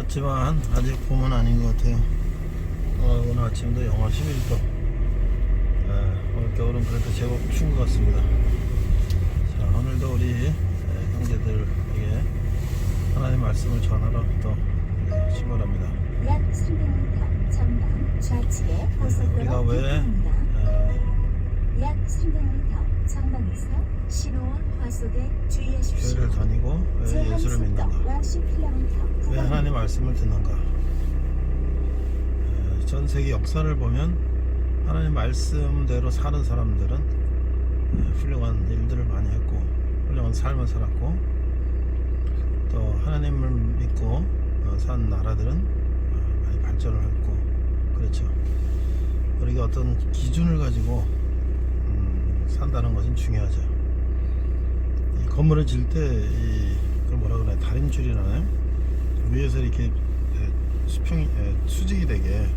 같지만 아직 봄은 아닌 것 같아요. 오늘 아침도 영하 11도. 오늘 겨울은 그래도 제법 추운 것 같습니다. 자, 오늘도 우리 형제들에게 하나님의 말씀을 전하러 또 출발합니다. 약 300m 전방 좌측에 우리가 고속도로 왜 약 300m 전방에서 신호와 과속에 주의하십시오. 교회를 다니고 왜 예수를 믿는가? 왜 하나님 말씀을 듣는가? 전 세계 역사를 보면 하나님 말씀대로 사는 사람들은 훌륭한 일들을 많이 했고 훌륭한 삶을 살았고, 또 하나님을 믿고 산 나라들은 많이 발전을 했고 그렇죠. 우리가 어떤 기준을 가지고 산다는 것은 중요하죠. 이 건물을 질 때 그걸 뭐라 그러나요? 다림줄이라나요? 위에서 이렇게 수직이 되게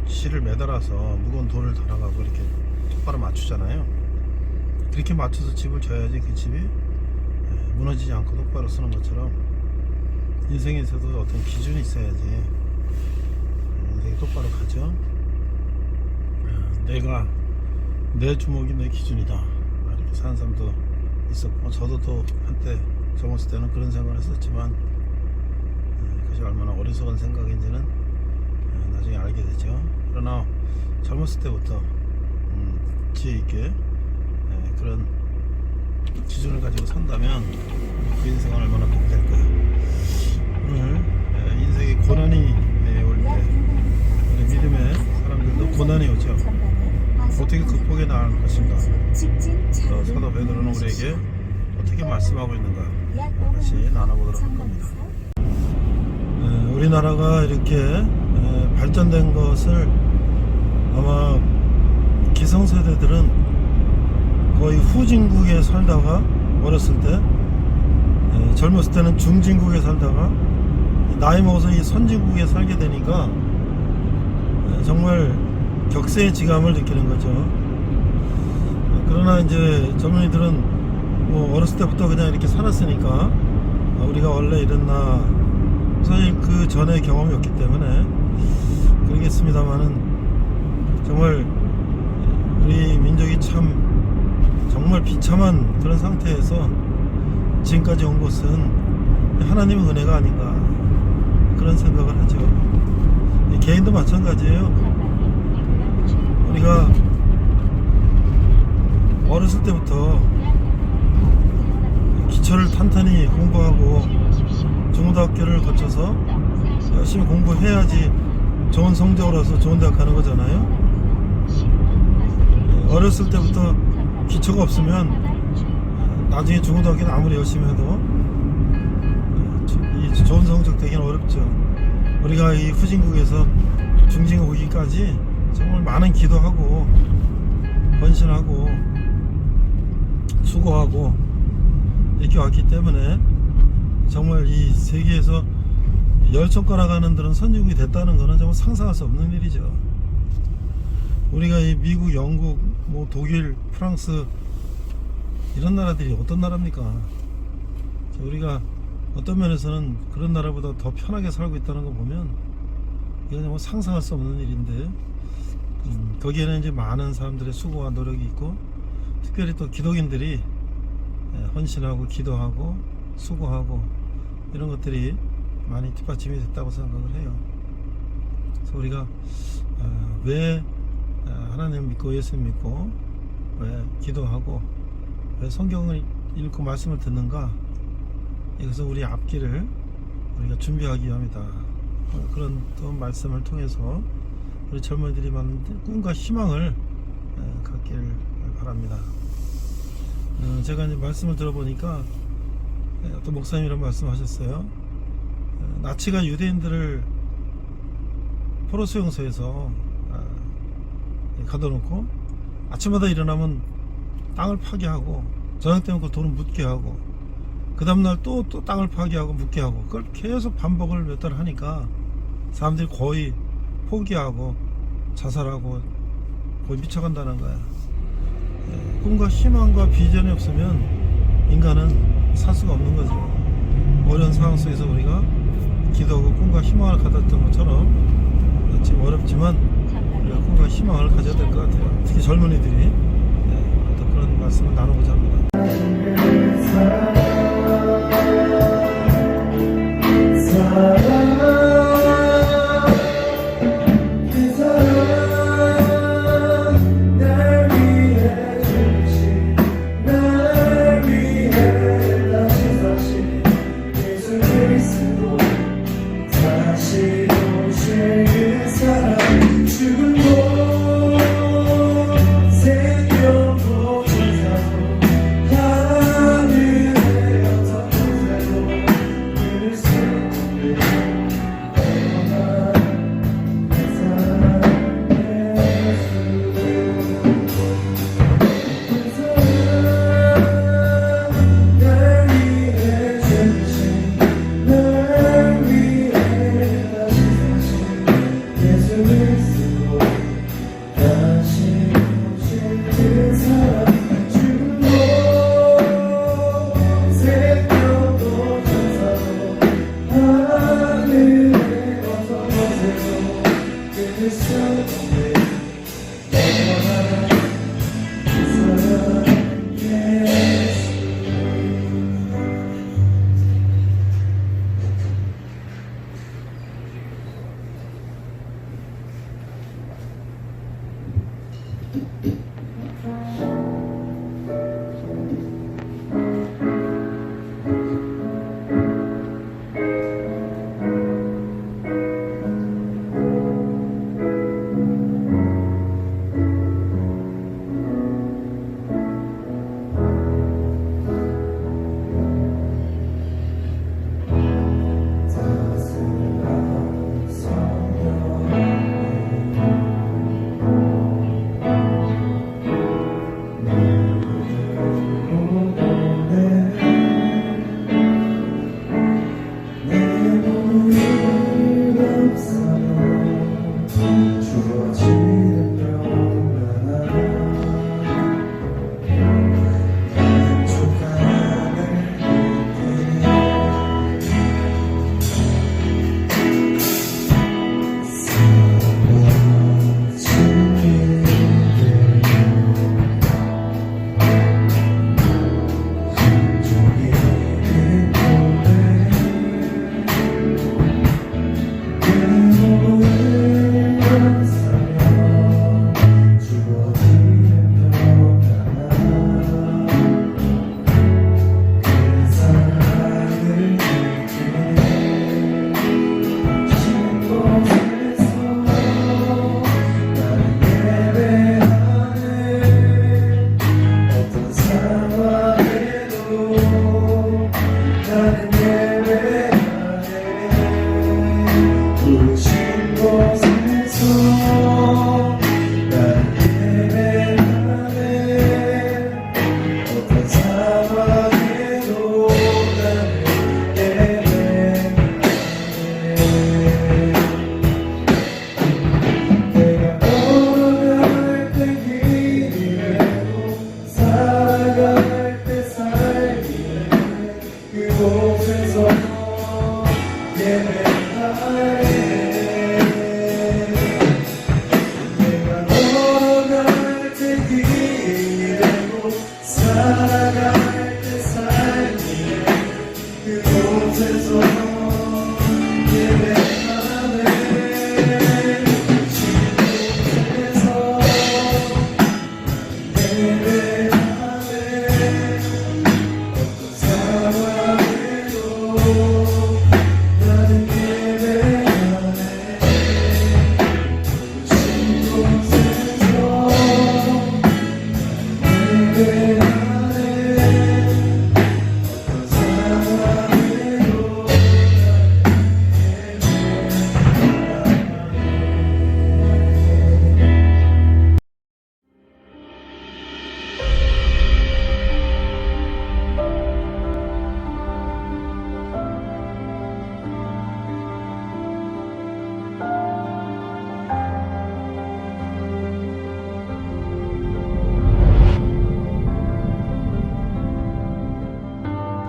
실을 매달아서 무거운 돌을 달아가고 이렇게 똑바로 맞추잖아요. 그렇게 맞춰서 집을 져야지 그 집이 무너지지 않고 똑바로 서는 것처럼 인생에서도 어떤 기준이 있어야지 인생이 똑바로 가죠. 내 주먹이 내 기준이다 이렇게 사는 사람도 있었고, 저도 또 한때 젊었을 때는 그런 생각을 했었지만 그것이 얼마나 어리석은 생각인지는 나중에 알게 되죠. 그러나 젊었을 때부터 지혜 있게 그런 기준을 가지고 산다면 그 인생은 얼마나 복이 될까요? 오늘 인생의 고난이 올 때 우리 믿음의 사람들도 고난이 오죠. 어떻게 극복해 나갈 것인가? 또 사도 베드로는 우리에게 어떻게 말씀하고 있는가? 다시 나눠보도록 할 겁니다. 우리나라가 이렇게 발전된 것을 아마 기성세대들은 거의 후진국에 살다가 어렸을 때, 젊었을 때는 중진국에 살다가 나이 먹어서 이 선진국에 살게 되니까 정말 격세의 지감을 느끼는 거죠. 그러나 이제 젊은이들은 뭐 어렸을 때부터 그냥 이렇게 살았으니까 우리가 원래 이랬나, 사실 그 전에 경험이 없기 때문에 그러겠습니다만은, 정말 우리 민족이 참 정말 비참한 그런 상태에서 지금까지 온 것은 하나님의 은혜가 아닌가 그런 생각을 하죠. 개인도 마찬가지예요. 우리가 어렸을 때부터 기초를 탄탄히 공부하고 중고등학교를 거쳐서 열심히 공부해야지 좋은 성적으로 해서 좋은 대학 가는 거잖아요. 어렸을 때부터 기초가 없으면 나중에 중고등학교는 아무리 열심히 해도 이 좋은 성적 되기는 어렵죠. 우리가 이 후진국에서 중진국 오기까지 정말 많은 기도하고 헌신하고 수고하고 이렇게 왔기 때문에 정말 이 세계에서 10손가락 하는 데는 선진국이 됐다는 것은 정말 상상할 수 없는 일이죠. 우리가 이 미국, 영국, 뭐 독일, 프랑스 이런 나라들이 어떤 나라입니까? 우리가 어떤 면에서는 그런 나라보다 더 편하게 살고 있다는 거 보면 이건 정말 상상할 수 없는 일인데, 거기에는 이제 많은 사람들의 수고와 노력이 있고, 특별히 또 기독인들이 헌신하고 기도하고 수고하고 이런 것들이 많이 뒷받침이 됐다고 생각을 해요. 그래서 우리가 왜 하나님 믿고 예수 믿고 왜 기도하고 왜 성경을 읽고 말씀을 듣는가, 이것은 우리 앞길을 우리가 준비하기 위함이다. 그런 또 말씀을 통해서 우리 젊은이들이 많은 꿈과 희망을 갖길 바랍니다. 제가 이제 말씀을 들어보니까 어떤 목사님이 이런 말씀하셨어요. 나치가 유대인들을 포로 수용소에서 가둬놓고 아침마다 일어나면 땅을 파괴하고 저녁 되면 그 돈을 묻게 하고 그 다음날 또 땅을 파괴하고 묻게 하고, 그걸 계속 반복을 몇 달 하니까 사람들이 거의 포기하고 자살하고 거의 미쳐간다는 거야. 꿈과 희망과 비전이 없으면 인간은 살 수가 없는 거죠. 어려운 상황 속에서 우리가 기도하고 꿈과 희망을 가졌던 것처럼 지금 어렵지만 우리가 꿈과 희망을 가져야 될 것 같아요. 특히 젊은이들이 또 그런 말씀을 나누고자 합니다.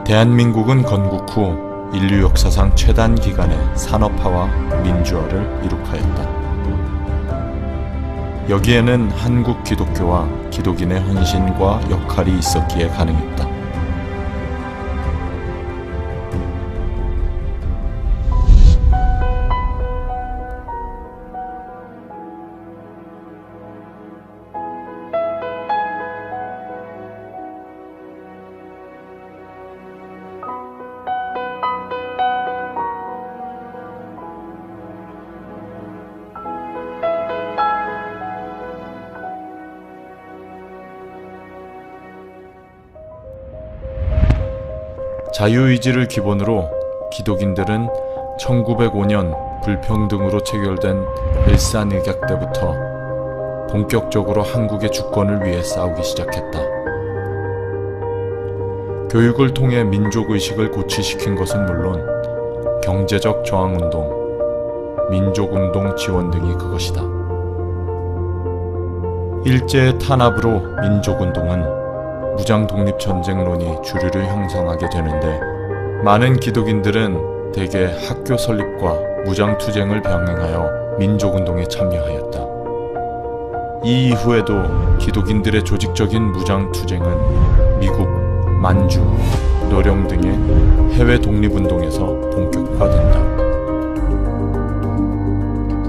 대한민국은 건국 후 인류 역사상 최단 기간의 산업화와 민주화를 이룩하였다. 여기에는 한국 기독교와 기독인의 헌신과 역할이 있었기에 가능했다. 자유의지를 기본으로 기독인들은 1905년 불평등으로 체결된 일산의격 때부터 본격적으로 한국의 주권을 위해 싸우기 시작했다. 교육을 통해 민족의식을 고취시킨 것은 물론 경제적 저항운동, 민족운동 지원 등이 그것이다. 일제의 탄압으로 민족운동은 무장독립전쟁론이 주류를 형성하게 되는데 많은 기독인들은 대개 학교 설립과 무장투쟁을 병행하여 민족운동에 참여하였다. 이 이후에도 기독인들의 조직적인 무장투쟁은 미국, 만주, 노령 등의 해외 독립운동에서 본격화된다.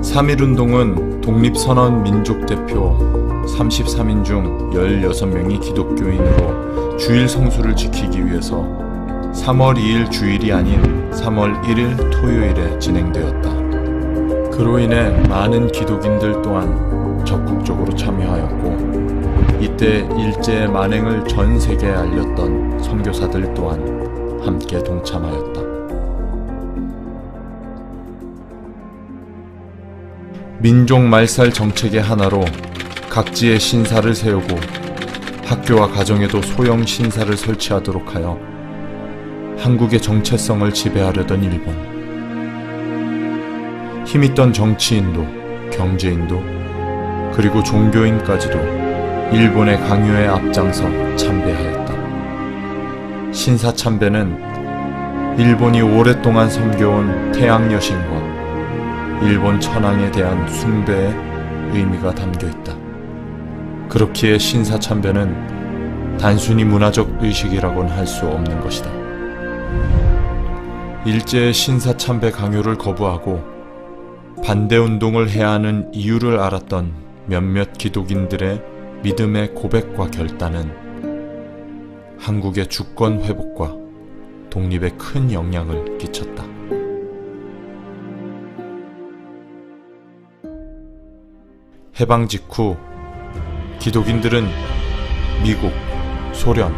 3.1운동은 독립선언 민족대표 33인 중 16명이 기독교인으로 주일 성수를 지키기 위해서 3월 2일 주일이 아닌 3월 1일 토요일에 진행되었다. 그로 인해 많은 기독인들 또한 적극적으로 참여하였고 이때 일제의 만행을 전 세계에 알렸던 선교사들 또한 함께 동참하였다. 민족 말살 정책의 하나로 각지에 신사를 세우고 학교와 가정에도 소형 신사를 설치하도록 하여 한국의 정체성을 지배하려던 일본. 힘있던 정치인도 경제인도 그리고 종교인까지도 일본의 강요에 앞장서 참배하였다. 신사 참배는 일본이 오랫동안 섬겨온 태양여신과 일본 천황에 대한 숭배의 의미가 담겨있다. 그렇기에 신사 참배는 단순히 문화적 의식이라고는 할 수 없는 것이다. 일제의 신사 참배 강요를 거부하고 반대운동을 해야 하는 이유를 알았던 몇몇 기독인들의 믿음의 고백과 결단은 한국의 주권 회복과 독립에 큰 영향을 끼쳤다. 해방 직후 기독인들은 미국, 소련,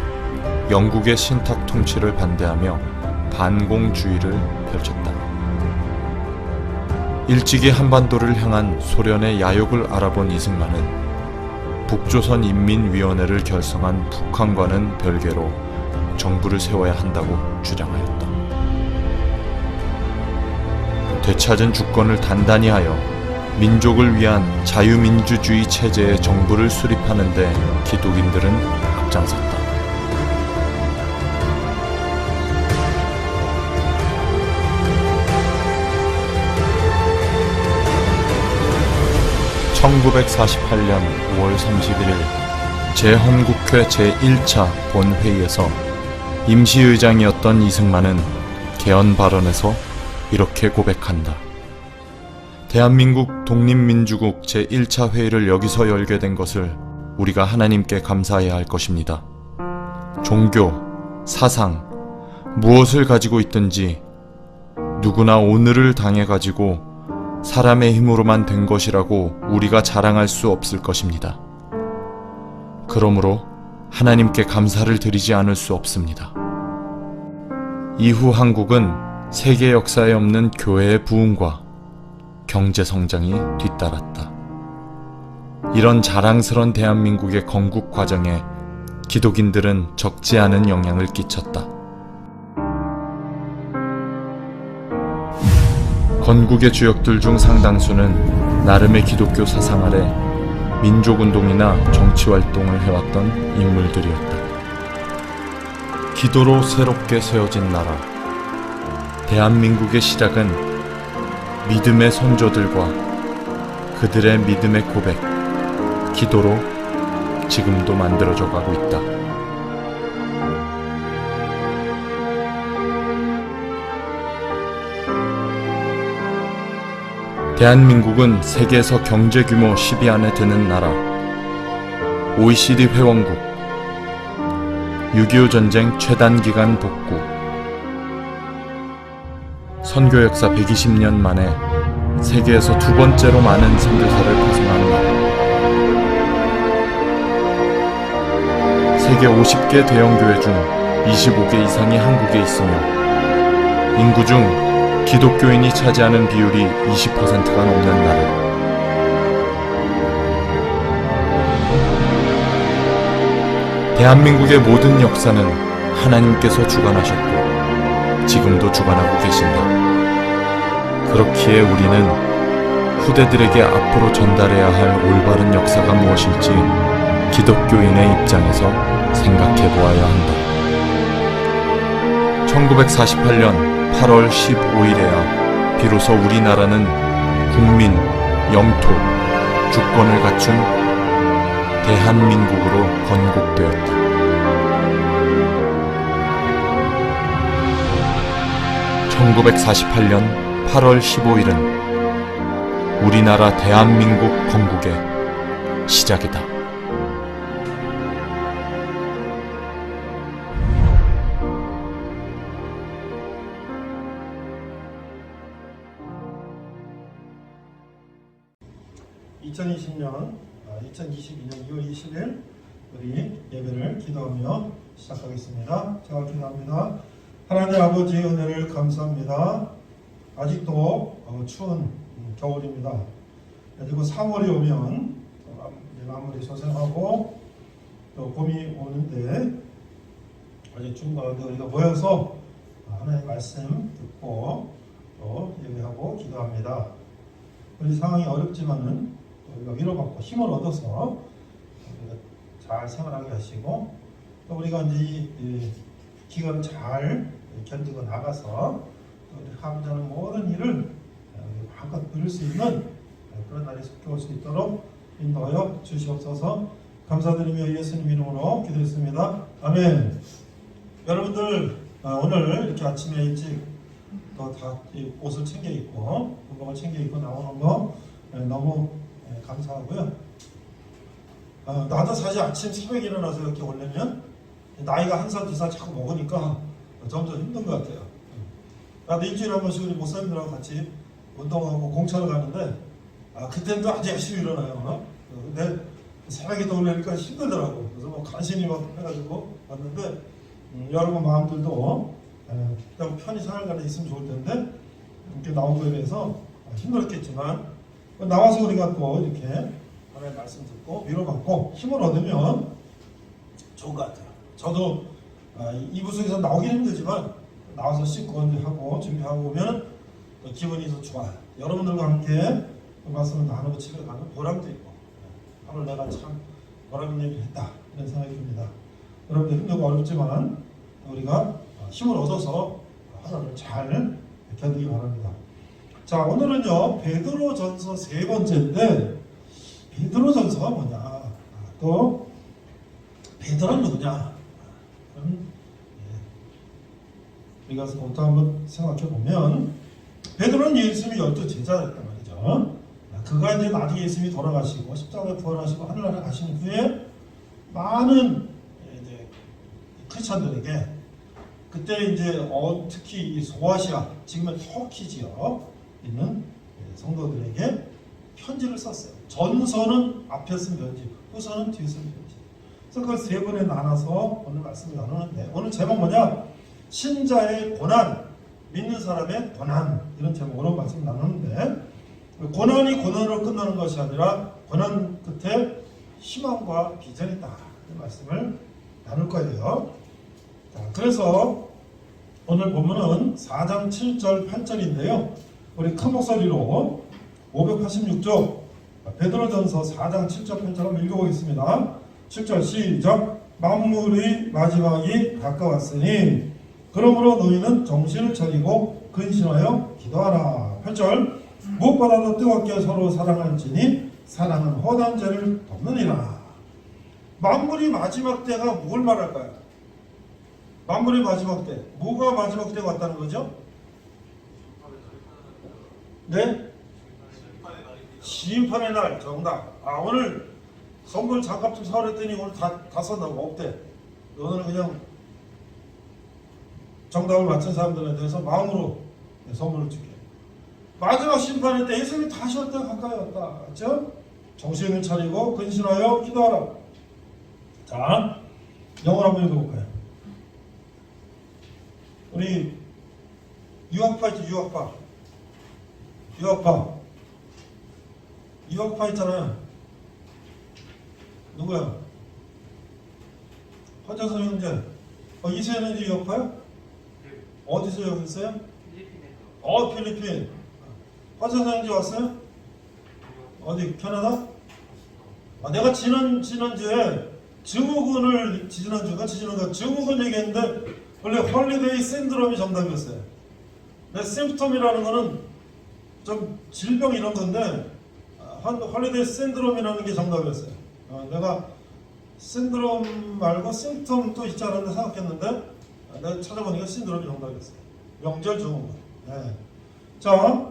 영국의 신탁 통치를 반대하며 반공주의를 펼쳤다. 일찍이 한반도를 향한 소련의 야욕을 알아본 이승만은 북조선인민위원회를 결성한 북한과는 별개로 정부를 세워야 한다고 주장하였다. 되찾은 주권을 단단히 하여 민족을 위한 자유민주주의 체제의 정부를 수립하는 데 기독인들은 앞장섰다. (1948년 5월 31일) 제 헌국회 제1차 본회의에서 임시의장이었던 이승만은 개헌 발언에서 이렇게 고백한다. 대한민국 독립민주국 제1차 회의를 여기서 열게 된 것을 우리가 하나님께 감사해야 할 것입니다. 종교, 사상, 무엇을 가지고 있든지 누구나 오늘을 당해가지고 사람의 힘으로만 된 것이라고 우리가 자랑할 수 없을 것입니다. 그러므로 하나님께 감사를 드리지 않을 수 없습니다. 이후 한국은 세계 역사에 없는 교회의 부흥과 경제 성장이 뒤따랐다. 이런 자랑스런 대한민국의 건국 과정에 기독인들은 적지 않은 영향을 끼쳤다. 건국의 주역들 중 상당수는 나름의 기독교 사상 아래 민족운동이나 정치활동을 해왔던 인물들이었다. 기도로 새롭게 세워진 나라, 대한민국의 시작은 믿음의 선조들과 그들의 믿음의 고백, 기도로 지금도 만들어져 가고 있다. 대한민국은 세계에서 경제 규모 10위 안에 드는 나라, OECD 회원국, 6.25 전쟁 최단 기간 복구, 선교 역사 120년 만에 세계에서 두 번째로 많은 선교사를 파송한 나라, 세계 50개 대형 교회 중 25개 이상이 한국에 있으며 인구 중 기독교인이 차지하는 비율이 20%가 넘는 나라. 대한민국의 모든 역사는 하나님께서 주관하셨고 지금도 주관하고 계신다. 그렇기에 우리는 후대들에게 앞으로 전달해야 할 올바른 역사가 무엇일지 기독교인의 입장에서 생각해 보아야 한다. 1948년 8월 15일에야 비로소 우리나라는 국민, 영토, 주권을 갖춘 대한민국으로 건국되었다. (1948년 8월 15일은) 우리나라 대한민국 건국의 시작이다. (2022년 2월 20일) 우리 예배를 기도하며 시작하겠습니다. 제가 기도합니다. 하나님 아버지 은혜를 감사합니다. 아직도 추운 겨울입니다. 그리고 3월이 오면 나물이 소생하고 또 봄이 오는데 아직 추운 가운데 우리가 모여서 하나님의 말씀 듣고 또 예배하고 기도합니다. 우리 상황이 어렵지만은 우리가 위로받고 힘을 얻어서 우리가 잘 생활하게 하시고 또 우리가 이제 이 기간을 잘 견디고 나가서 하고자 하는 모든 일을 마음껏 누릴 수 있는 그런 날이 속해 올 수 있도록 인도하여 주시옵소서. 감사드리며 예수님 이름으로 기도했습니다. 아멘. 여러분들 오늘 이렇게 아침에 일찍 또 다 옷을 챙겨 입고 군복을 챙겨 입고 나오는 거 너무 감사하고요. 나도 사실 아침 새벽에 일어나서 이렇게 오려면 나이가 1살, 2살 자꾸 먹으니까 점점 힘든 것 같아요. 나도 일주일에 한 번씩 우리 목사님들하고 같이 운동하고 공차를 가는데 그때는 또 아주 열심히 일어나요. 근데 새벽에 또 오려니까 힘들더라고. 그래서 뭐 간신히 막 해가지고 왔는데 여러분 마음들도 그냥 편히 생활관에 있으면 좋을 텐데 이렇게 나온 거에 대해서 힘들었겠지만 나와서 우리가 또 이렇게 하나님의 말씀 듣고 위로받고 힘을 얻으면 좋은 것 같아요. 저도 이부 속에서 나오긴 힘들지만 나와서 씻고 하고 준비하고 오면 기분이 더 좋아요. 여러분들과 함께 말씀을 나누고 집에 가는 보람도 있고 오늘 내가 참 보람 있는 일을 했다 이런 생각이 듭니다. 여러분들 힘들고 어렵지만 우리가 힘을 얻어서 하루를 잘 견디기 바랍니다. 자, 오늘은요 베드로전서 3번째인데 베드로전서가 뭐냐, 또 베드로는 누구냐, 우리가 그것도 한번 생각해 보면 베드로는 예수님이 12 제자였단 말이죠. 그가 이제 나중에 예수님이 돌아가시고 십자가에 부활하시고 하늘나라 가신 후에 많은 이제 크리스천들에게 그때 이제 특히 이 소아시아, 지금은 터키 지역 있는 성도들에게 편지를 썼어요. 전서는 앞에 쓴 편지, 후서는 뒤에 쓴 편지. 그래서 그걸 3번에 나눠서 오늘 말씀을 나누는데 오늘 제목 뭐냐? 신자의 고난, 믿는 사람의 고난, 이런 제목으로 말씀을 나누는데 고난이 고난으로 끝나는 것이 아니라 고난 끝에 희망과 비전이 있다, 이 말씀을 나눌 거예요. 자, 그래서 오늘 본문은 4장 7절 8절인데요. 우리 큰 목소리로 586쪽 베드로전서 4장 7절 8절 한번 읽어보겠습니다. 7절 시작. 만물의 마지막이 가까웠으니 그러므로 너희는 정신을 차리고 근신하여 기도하라. 8절 무엇보다도 뜨겁게 서로 사랑할지니 사랑은 허다한 죄를 덮느니라. 만물이 마지막 때가 뭘 말할까요? 만물의 마지막 때. 뭐가 마지막 때가 왔다는 거죠? 네? 심판의 날. 정답. 오늘 선물 장갑 좀 사오라 했더니 오늘 다 썼나고 없대. 오늘은 그냥 정답을 맞춘 사람들에 대해서 마음으로 선물을 줄게. 마지막 심판의 때 예수님이 다시 올 때가 가까이 왔다. 그렇죠? 정신을 차리고 근신하여 기도하라. 자, 영어로 한번 읽어볼까요? 우리 유학파 있죠? 유학파 있잖아요. 누구야? 허재선 형제. 이세현 형제 유학파요? 어디서 유학했어요? 필리핀. 허재선 형제 왔어요? 어디? 캐나다? 내가 지난주에 지난주가 증후군 얘기했는데 원래 홀리데이 신드롬이 정답이었어요. 근데 심프톰이라는 거는 좀 질병 이런 건데 홀리데이 신드롬이라는 게 정답이었어요. 내가 신드롬 말고 심프톰 또 있지 않았나 생각했는데 내가 찾아보니까 신드롬이 정답이었어요. 명절 증후군. 네. 자,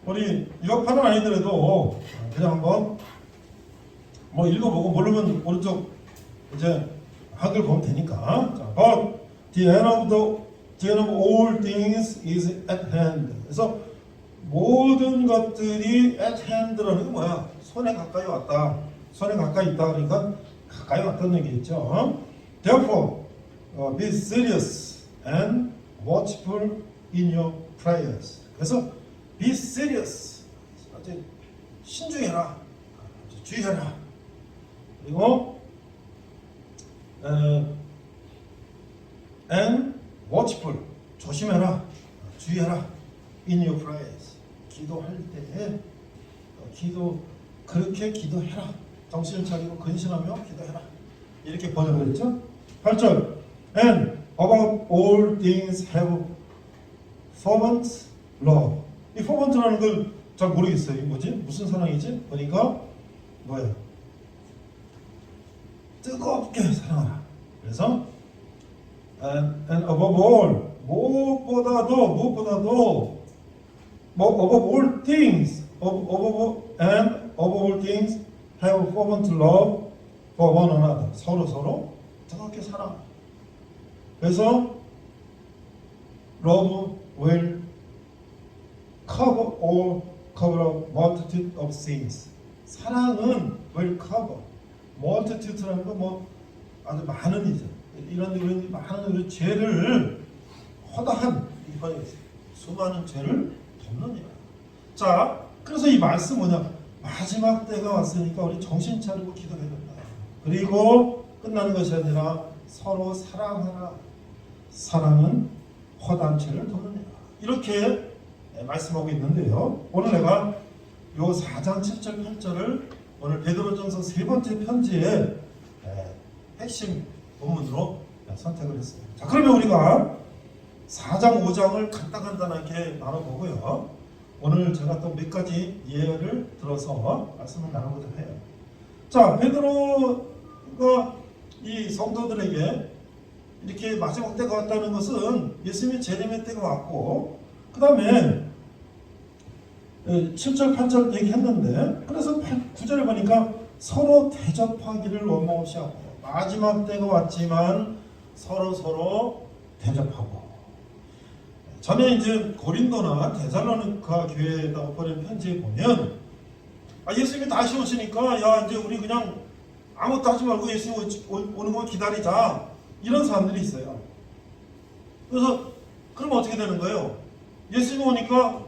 우리 유학파는 아니더라도 그냥 한번 읽어보고 모르면 오른쪽 이제 한글 보면 되니까. 자, But the end of all things is at hand. 그래서 모든 것들이 at hand라는 게 뭐야? 손에 가까이 왔다. 손에 가까이 있다. 그러니까 가까이 왔다는 얘기겠죠. Therefore, be serious and watchful in your prayers. 그래서 be serious. 아주 신중해라. 주의해라. 그리고 and watchful. 조심해라. 주의해라. in your prayers. 기도할 때 그렇게 기도해라. 정신을 차리고 근신하며 기도해라. 이렇게 번역을 했죠. 8절 and above all things have fervent love. 이 fervent라는 걸 잘 모르겠어요. 이게 뭐지? 무슨 사랑이지? 보니까 뭐예요? 뜨겁게 사랑하라. 그래서 and above all 무엇보다도 above all things above all things have fervent love for one another. 서로 뜨겁게 사랑하라. 그래서 love will cover a multitude of sins. 사랑은 will cover. multitude라는 건 아주 많은 이죠. 이런 많은 우리 죄를 허다한 수많은 죄를 덮느니라. 자, 그래서 이 말씀 뭐냐? 마지막 때가 왔으니까 우리 정신 차리고 기도해야 된다. 그리고 끝나는 것이 아니라 서로 사랑하라. 사랑은 허다한 죄를 덮느니라. 이렇게 말씀하고 있는데요. 오늘 내가 요 4장 7절 8절을 오늘 베드로전서 세 번째 편지의 핵심 본문으로 선택을 했어요. 자, 그러면 우리가 4장 5장을 간단하게 나눠보고요. 오늘 제가 또 몇 가지 예를 들어서 말씀을 나눠보도록 해요. 자, 베드로가 이 성도들에게 이렇게 마지막 때가 왔다는 것은 예수님의 재림의 때가 왔고, 그 다음에 7절 8절 얘기했는데, 그래서 9절에 보니까 서로 대접하기를 원망없이 하고, 마지막 때가 왔지만 서로 대접하고. 전에 이제 고린도나 데살로니가 교회에다가 보낸 편지에 보면 예수님이 다시 오시니까 이제 우리 그냥 아무것도 하지 말고 예수님 오는 거 기다리자, 이런 사람들이 있어요. 그래서 그럼 어떻게 되는 거예요? 예수님 오니까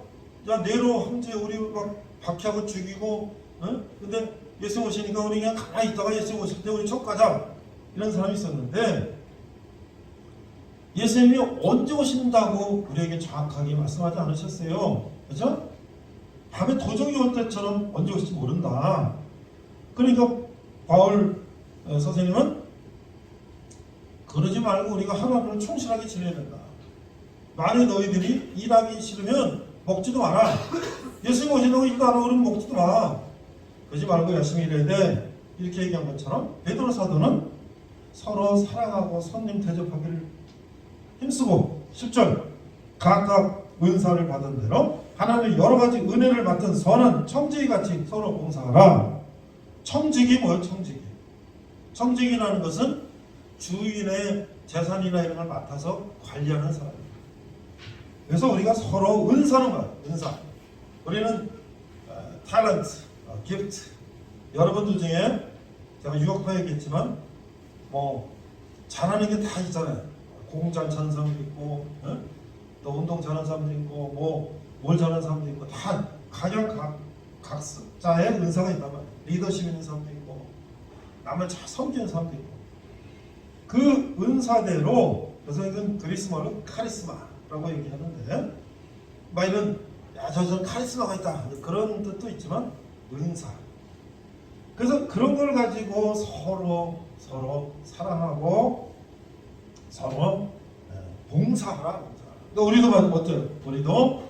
내로 황제 우리 막 박해하고 죽이고, 근데 예수님 오시니까 우리 그냥 가만히 있다가 예수님 오실 때 우리 척 가자, 이런 사람이 있었는데, 예수님이 언제 오신다고 우리에게 정확하게 말씀하지 않으셨어요. 그렇죠? 밤에 도적이 올 때처럼 언제 오실지 모른다. 그러니까 바울 선생님은 그러지 말고 우리가 하나님을 충실하게 지내야 된다. 만약 너희들이 일하기 싫으면 먹지도 마라. 예수님 오신다고 일도 안 하고 그러면 먹지도 마. 그러지 말고 열심히 일해야 돼. 이렇게 얘기한 것처럼 베드로 사도는 서로 사랑하고 손님 대접하기를 힘쓰고 10절 각각 은사를 받은 대로 하나님의 여러 가지 은혜를 맡은 선한 청지기같이 서로 봉사하라. 청지기 뭐예요? 청지기. 청지기라는 것은 주인의 재산이나 이런 걸 맡아서 관리하는 사람입니다. 그래서 우리가 서로 은사는 거야. 은사. 우리는 탤런트, 기프트. 여러분들 중에 제가 유학파 얘기했지만 뭐 잘하는 게 다 있잖아요. 공잘 차는 사람도 있고, 또 운동 잘하는 사람도 있고, 뭘 잘하는 사람도 있고, 다 각자의 은사가 있단 말이에요. 리더십 있는 사람도 있고, 남을 잘 섬기는 사람도 있고, 그 은사대로, 그래서 이건 그리스 말로 카리스마라고 얘기하는데, 막 이런 저는 카리스마가 있다 그런 뜻도 있지만 은사. 그래서 그런 걸 가지고 서로 사랑하고 서로 봉사하라. 그러니까 우리도 어때요? 우리도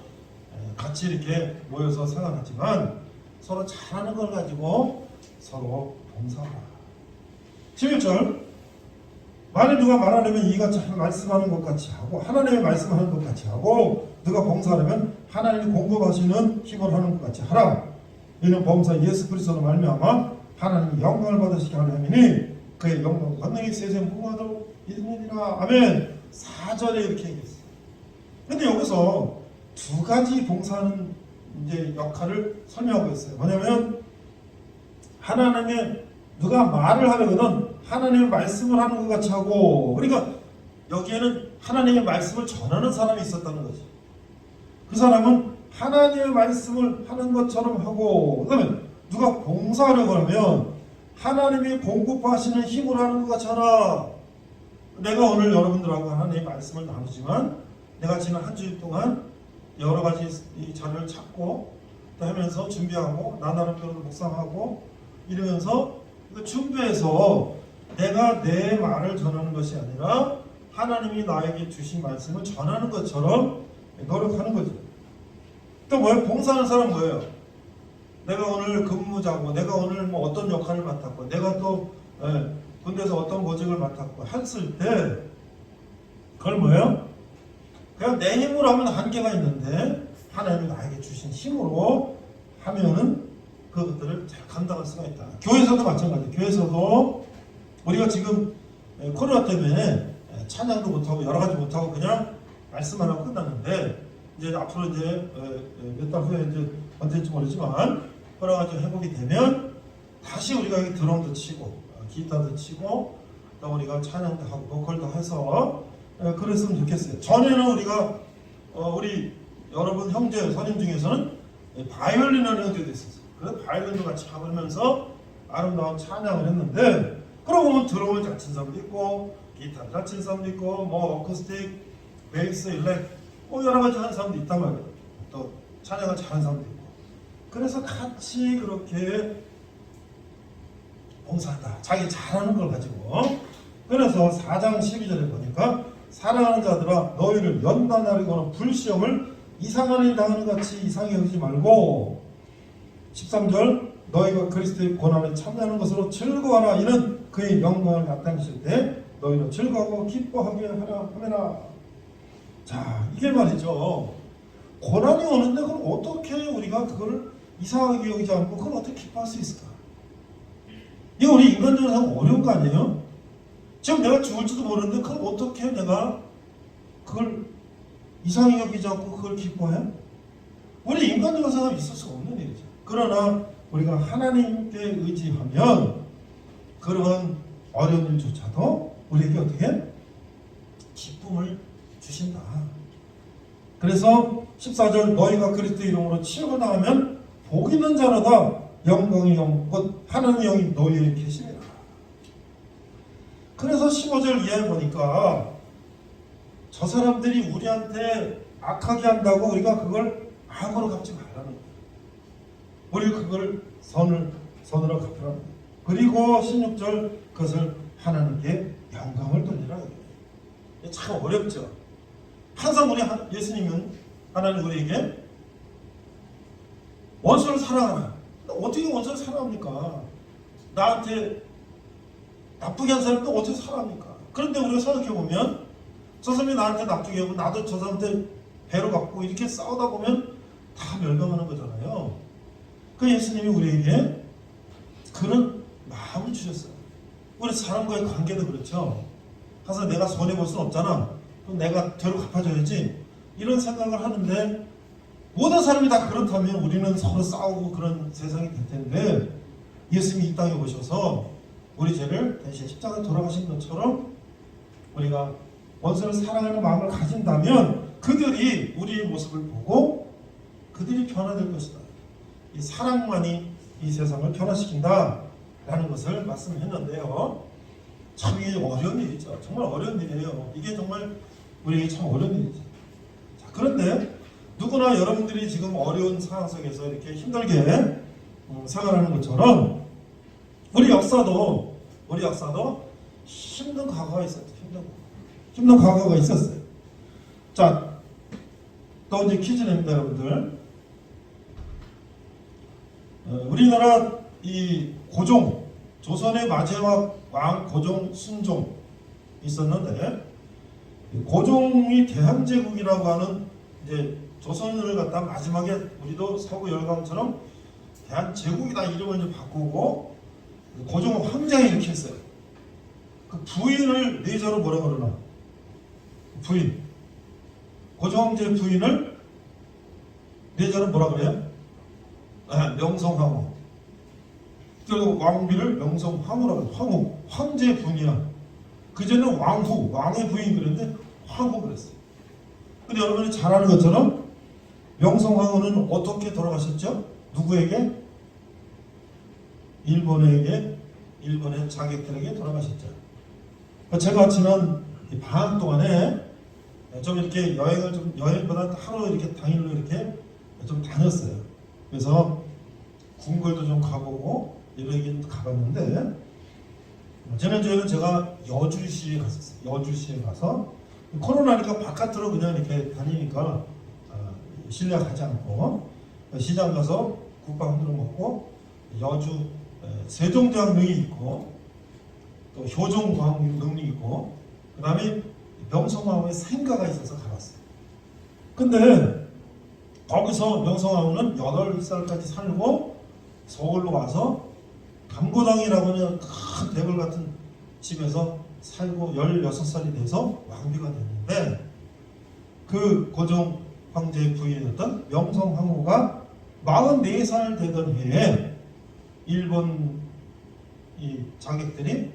같이 이렇게 모여서 생활하지만 서로 잘하는 걸 가지고 서로 봉사하라. 11절 만일 누가 말하려면 이가 잘 말씀하는 것 같이 하고 하나님의 말씀하는 것 같이 하고 누가 봉사하려면 하나님이 공급하시는 힘을 하는 것 같이 하라. 이는 범사 예수 그리스도로 말미암아 하나님이 영광을 받으시게 하려 함이니 그의 영광 권능이 세상 풍화도 있느니라. 아멘. 4절에 이렇게 얘기했어요. 근데 여기서 두 가지 봉사하는 이제 역할을 설명하고 있어요. 뭐냐면 하나님의 누가 말을 하려거든 하나님의 말씀을 하는 것 같이 하고, 그러니까 여기에는 하나님의 말씀을 전하는 사람이 있었다는 거지. 그 사람은 하나님의 말씀을 하는 것처럼 하고, 그 다음에 누가 봉사하려고 하면 하나님이 공급하시는 힘을 하는 것 같이 하라. 내가 오늘 여러분들하고 하나님의 말씀을 나누지만 내가 지난 한 주일 동안 여러 가지 이 자료를 찾고 또 하면서 준비하고 나 나름대로 묵상하고 이러면서 준비해서 내가 내 말을 전하는 것이 아니라 하나님이 나에게 주신 말씀을 전하는 것처럼 노력하는 거죠. 또 뭐예요? 봉사하는 사람은 뭐예요? 내가 오늘 근무자고 내가 오늘 뭐 어떤 역할을 맡았고 내가 또 군대에서 어떤 보직을 맡았고 했을 때 그걸 뭐예요? 그냥 내 힘으로 하면 한계가 있는데 하나님이 나에게 주신 힘으로 하면은 그것들을 잘 감당할 수가 있다. 교회에서도 마찬가지예요. 교회에서도 우리가 지금 코로나 때문에 찬양도 못하고 여러 가지 못하고 그냥 말씀만 하고 끝났는데 이제 앞으로 이제 몇 달 후에 이제 언제인지 모르지만 코로나가 좀 회복이 되면 다시 우리가 여기 드럼도 치고 기타도 치고 또 우리가 찬양도 하고 보컬도 해서 그랬으면 좋겠어요. 전에는 우리가 우리 여러분 형제 선임 중에서는 바이올린 하는 형제도 있었어요. 그래서 바이올린도 같이 하면서 아름다운 찬양을 했는데 그러고 보면 드럼을 잘 친 사람도 있고 기타를 잘 친 사람도 있고 뭐 어쿠스틱, 베이스, 일렉 여러 가지 하는 사람도 있단 말이에요. 또 찬양을 잘하는 사람도 있고 그래서 같이 그렇게 봉사한다. 자기 잘하는 걸 가지고. 그래서 4장 12절에 보니까 사랑하는 자들아 너희를 연단하거나 불시험을 이상한 일 당하는 같이 이상히 여기지 말고 13절 너희가 그리스도의 고난에 참여하는 것으로 즐거워하라. 이는 그의 영광을 나타내실 때 너희는 즐거워하고 기뻐하게 하라 하매나. 자 이게 말이죠. 고난이 오는데 그럼 어떻게 우리가 그걸 이상하게 여기지 않고 그걸 어떻게 기뻐할 수 있을까? 이거 우리 인간적으로 하면 어려운 거 아니에요? 지금 내가 죽을지도 모르는데 그걸 어떻게 내가 그걸 이상히 여기지 않고 그걸 기뻐해? 우리 인간적으로 생각하면 있을 수가 없는 일이죠. 그러나 우리가 하나님께 의지하면 그런 어려운 일조차도 우리에게 어떻게 기쁨을 주신다. 그래서 14절 너희가 그리스도 이름으로 치욕을 당하면 복 있는 자로다. 영광의 영 곧 하나님의 영이 너희에 계시리라. 그래서 15절 이하에 보니까 저 사람들이 우리한테 악하게 한다고 우리가 그걸 악으로 갚지 말라는 거예요. 우리 그걸 선으로 갚으라는 거예요. 그리고 16절 그것을 하나님께 영광을 돌리라. 참 어렵죠. 항상 예수님은 하나님 우리에게 원수를 사랑하라. 어떻게 원수를 사랑합니까? 나한테 나쁘게 한 사람도 어떻게 사랑합니까? 그런데 우리가 생각해보면 저 사람이 나한테 나쁘게 하고 나도 저 사람한테 배로 받고 이렇게 싸우다 보면 다 멸망하는 거잖아요. 그 예수님이 우리에게 그런 마음을 주셨어요. 우리 사람과의 관계도 그렇죠. 항상 내가 손해볼 수는 없잖아. 그럼 내가 되로 갚아줘야지. 이런 생각을 하는데 모든 사람이 다 그렇다면 우리는 서로 싸우고 그런 세상이 될 텐데 예수님이 이 땅에 오셔서 우리 죄를 대신 십자가에 돌아가신 것처럼 우리가 원수를 사랑하는 마음을 가진다면 그들이 우리의 모습을 보고 그들이 변화될 것이다. 이 사랑만이 이 세상을 변화시킨다 라는 것을 말씀했는데요. 참 이게 어려운 일이죠. 정말 어려운 일이에요. 이게 정말 우리에게 참 어려운 일이죠. 자, 그런데 누구나 여러분들이 지금 어려운 상황 속에서 이렇게 힘들게 생활하는 것처럼 우리 역사도 힘든 과거가 있었죠. 힘든 과거가 있었어요. 자, 또 이제 퀴즈 냅니다, 여러분들. 우리나라 이 고종, 조선의 마지막 왕 고종 순종 있었는데 고종이 대한제국이라고 하는 이제 조선을 갖다 마지막에 우리도 서구 열강처럼 대한제국이다 이름을 이제 바꾸고 고종 황제가 이렇게 했어요. 그 부인을 내저로 뭐라 그러나? 부인. 고종 황제 부인을 내저로 뭐라 그래요? 명성황후. 그리고 왕비를 명성황후라고 해요. 황후. 황제 부인이야. 그전에 왕후, 왕의 부인 그랬는데 황후 그랬어요. 근데 여러분이 잘 아는 것처럼 명성황후는 어떻게 돌아가셨죠? 누구에게? 일본의 자객들에게 돌아가셨죠. 제가 지난 방학 동안에 좀 이렇게 여행보다 하루 이렇게 당일로 이렇게 좀 다녔어요. 그래서 궁궐도 좀 가보고 이러긴 가봤는데 지난주에는 제가 여주시에 갔었어요. 여주시에 가서 코로나니까 바깥으로 그냥 이렇게 다니니까 실내 가지 않고 시장 가서 국밥 한 그릇 먹고 여주 세종대왕릉이 있고 또 효종광릉이 있고 그 다음에 명성황후의 생가가 있어서 가봤어요. 근데 거기서 명성황후는 8살까지 살고 서울로 와서 감고당이라고 하는 큰 대궐 같은 집에서 살고 16살이 돼서 왕비가 됐는데 그 고종 황제의 부인이었던 명성황후가 44살 되던 해에 일본 이 자객들이